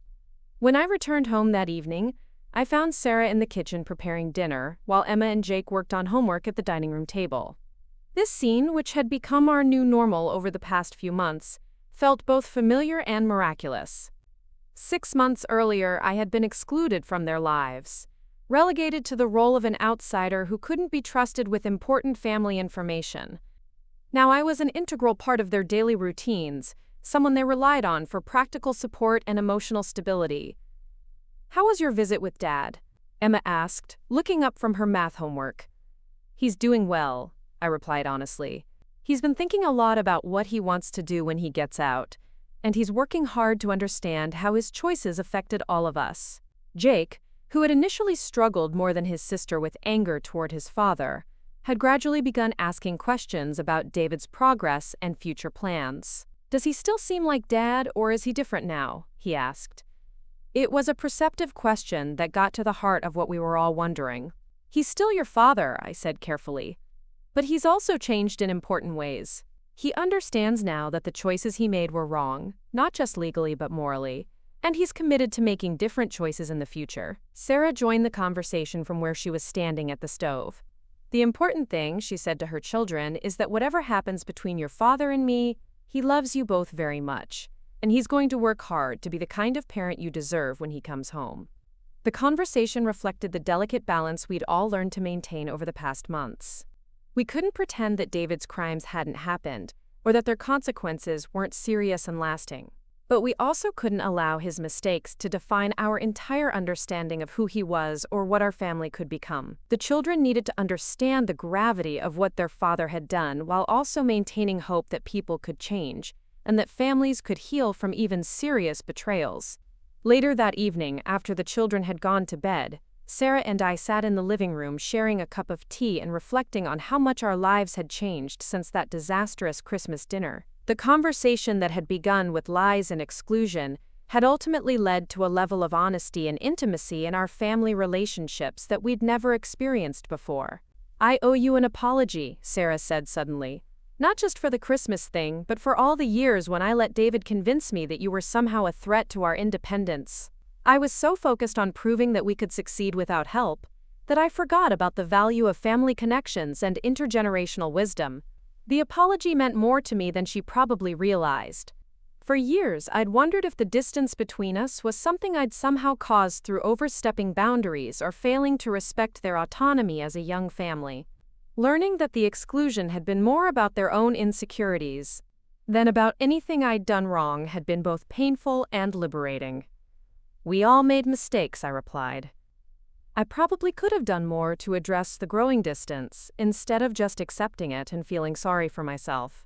When I returned home that evening, I found Sarah in the kitchen preparing dinner, while Emma and Jake worked on homework at the dining room table. This scene, which had become our new normal over the past few months, felt both familiar and miraculous. 6 months earlier, I had been excluded from their lives, relegated to the role of an outsider who couldn't be trusted with important family information. Now I was an integral part of their daily routines, someone they relied on for practical support and emotional stability. "How was your visit with Dad?" Emma asked, looking up from her math homework. "He's doing well," I replied honestly. "He's been thinking a lot about what he wants to do when he gets out, and he's working hard to understand how his choices affected all of us." Jake, who had initially struggled more than his sister with anger toward his father, had gradually begun asking questions about David's progress and future plans. "Does he still seem like Dad, or is he different now?" he asked. It was a perceptive question that got to the heart of what we were all wondering. "He's still your father," I said carefully. "But he's also changed in important ways. He understands now that the choices he made were wrong, not just legally but morally, and he's committed to making different choices in the future." Sarah joined the conversation from where she was standing at the stove. "The important thing," she said to her children, "is that whatever happens between your father and me, he loves you both very much, and he's going to work hard to be the kind of parent you deserve when he comes home." The conversation reflected the delicate balance we'd all learned to maintain over the past months. We couldn't pretend that David's crimes hadn't happened, or that their consequences weren't serious and lasting. But we also couldn't allow his mistakes to define our entire understanding of who he was or what our family could become. The children needed to understand the gravity of what their father had done while also maintaining hope that people could change and that families could heal from even serious betrayals. Later that evening, after the children had gone to bed, Sarah and I sat in the living room sharing a cup of tea and reflecting on how much our lives had changed since that disastrous Christmas dinner. The conversation that had begun with lies and exclusion had ultimately led to a level of honesty and intimacy in our family relationships that we'd never experienced before. "I owe you an apology," Sarah said suddenly. "Not just for the Christmas thing, but for all the years when I let David convince me that you were somehow a threat to our independence. I was so focused on proving that we could succeed without help that I forgot about the value of family connections and intergenerational wisdom." The apology meant more to me than she probably realized. For years, I'd wondered if the distance between us was something I'd somehow caused through overstepping boundaries or failing to respect their autonomy as a young family. Learning that the exclusion had been more about their own insecurities than about anything I'd done wrong had been both painful and liberating. "We all made mistakes," I replied. "I probably could have done more to address the growing distance instead of just accepting it and feeling sorry for myself.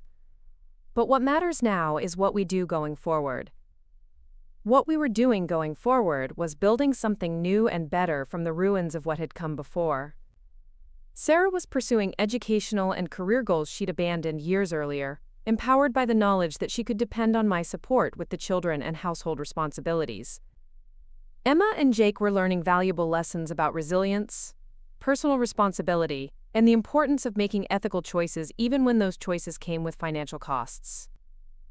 But what matters now is what we do going forward." What we were doing going forward was building something new and better from the ruins of what had come before. Sarah was pursuing educational and career goals she'd abandoned years earlier, empowered by the knowledge that she could depend on my support with the children and household responsibilities. Emma and Jake were learning valuable lessons about resilience, personal responsibility, and the importance of making ethical choices even when those choices came with financial costs.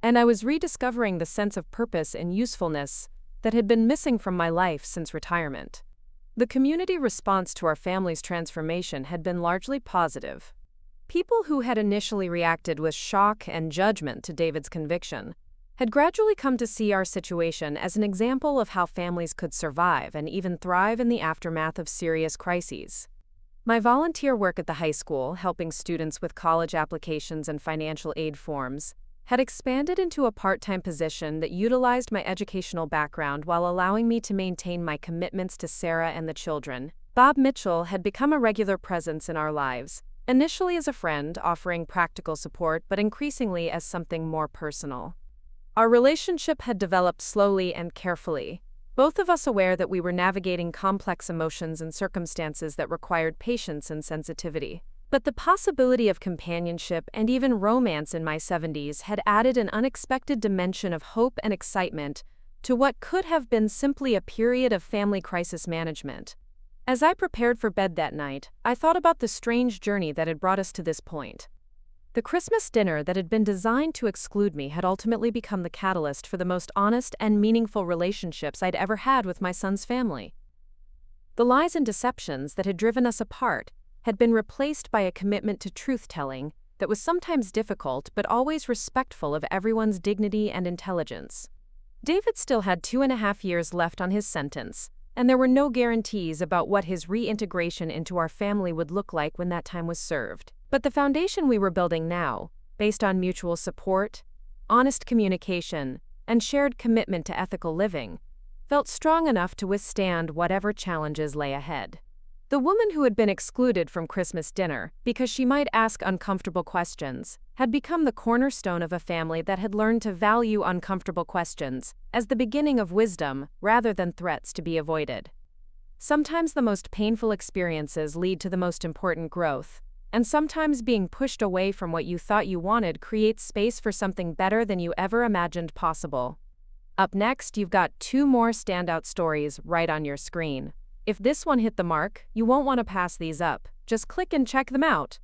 And I was rediscovering the sense of purpose and usefulness that had been missing from my life since retirement. The community response to our family's transformation had been largely positive. People who had initially reacted with shock and judgment to David's conviction had gradually come to see our situation as an example of how families could survive and even thrive in the aftermath of serious crises. My volunteer work at the high school, helping students with college applications and financial aid forms, had expanded into a part-time position that utilized my educational background while allowing me to maintain my commitments to Sarah and the children. Bob Mitchell had become a regular presence in our lives, initially as a friend offering practical support, but increasingly as something more personal. Our relationship had developed slowly and carefully, both of us aware that we were navigating complex emotions and circumstances that required patience and sensitivity. But the possibility of companionship and even romance in my 70s had added an unexpected dimension of hope and excitement to what could have been simply a period of family crisis management. As I prepared for bed that night, I thought about the strange journey that had brought us to this point. The Christmas dinner that had been designed to exclude me had ultimately become the catalyst for the most honest and meaningful relationships I'd ever had with my son's family. The lies and deceptions that had driven us apart had been replaced by a commitment to truth-telling that was sometimes difficult but always respectful of everyone's dignity and intelligence. David still had 2.5 years left on his sentence, and there were no guarantees about what his reintegration into our family would look like when that time was served. But the foundation we were building now, based on mutual support, honest communication, and shared commitment to ethical living, felt strong enough to withstand whatever challenges lay ahead. The woman who had been excluded from Christmas dinner because she might ask uncomfortable questions had become the cornerstone of a family that had learned to value uncomfortable questions as the beginning of wisdom rather than threats to be avoided. Sometimes the most painful experiences lead to the most important growth, and sometimes being pushed away from what you thought you wanted creates space for something better than you ever imagined possible. Up next, you've got 2 more standout stories right on your screen. If this one hit the mark, you won't want to pass these up. Just click and check them out.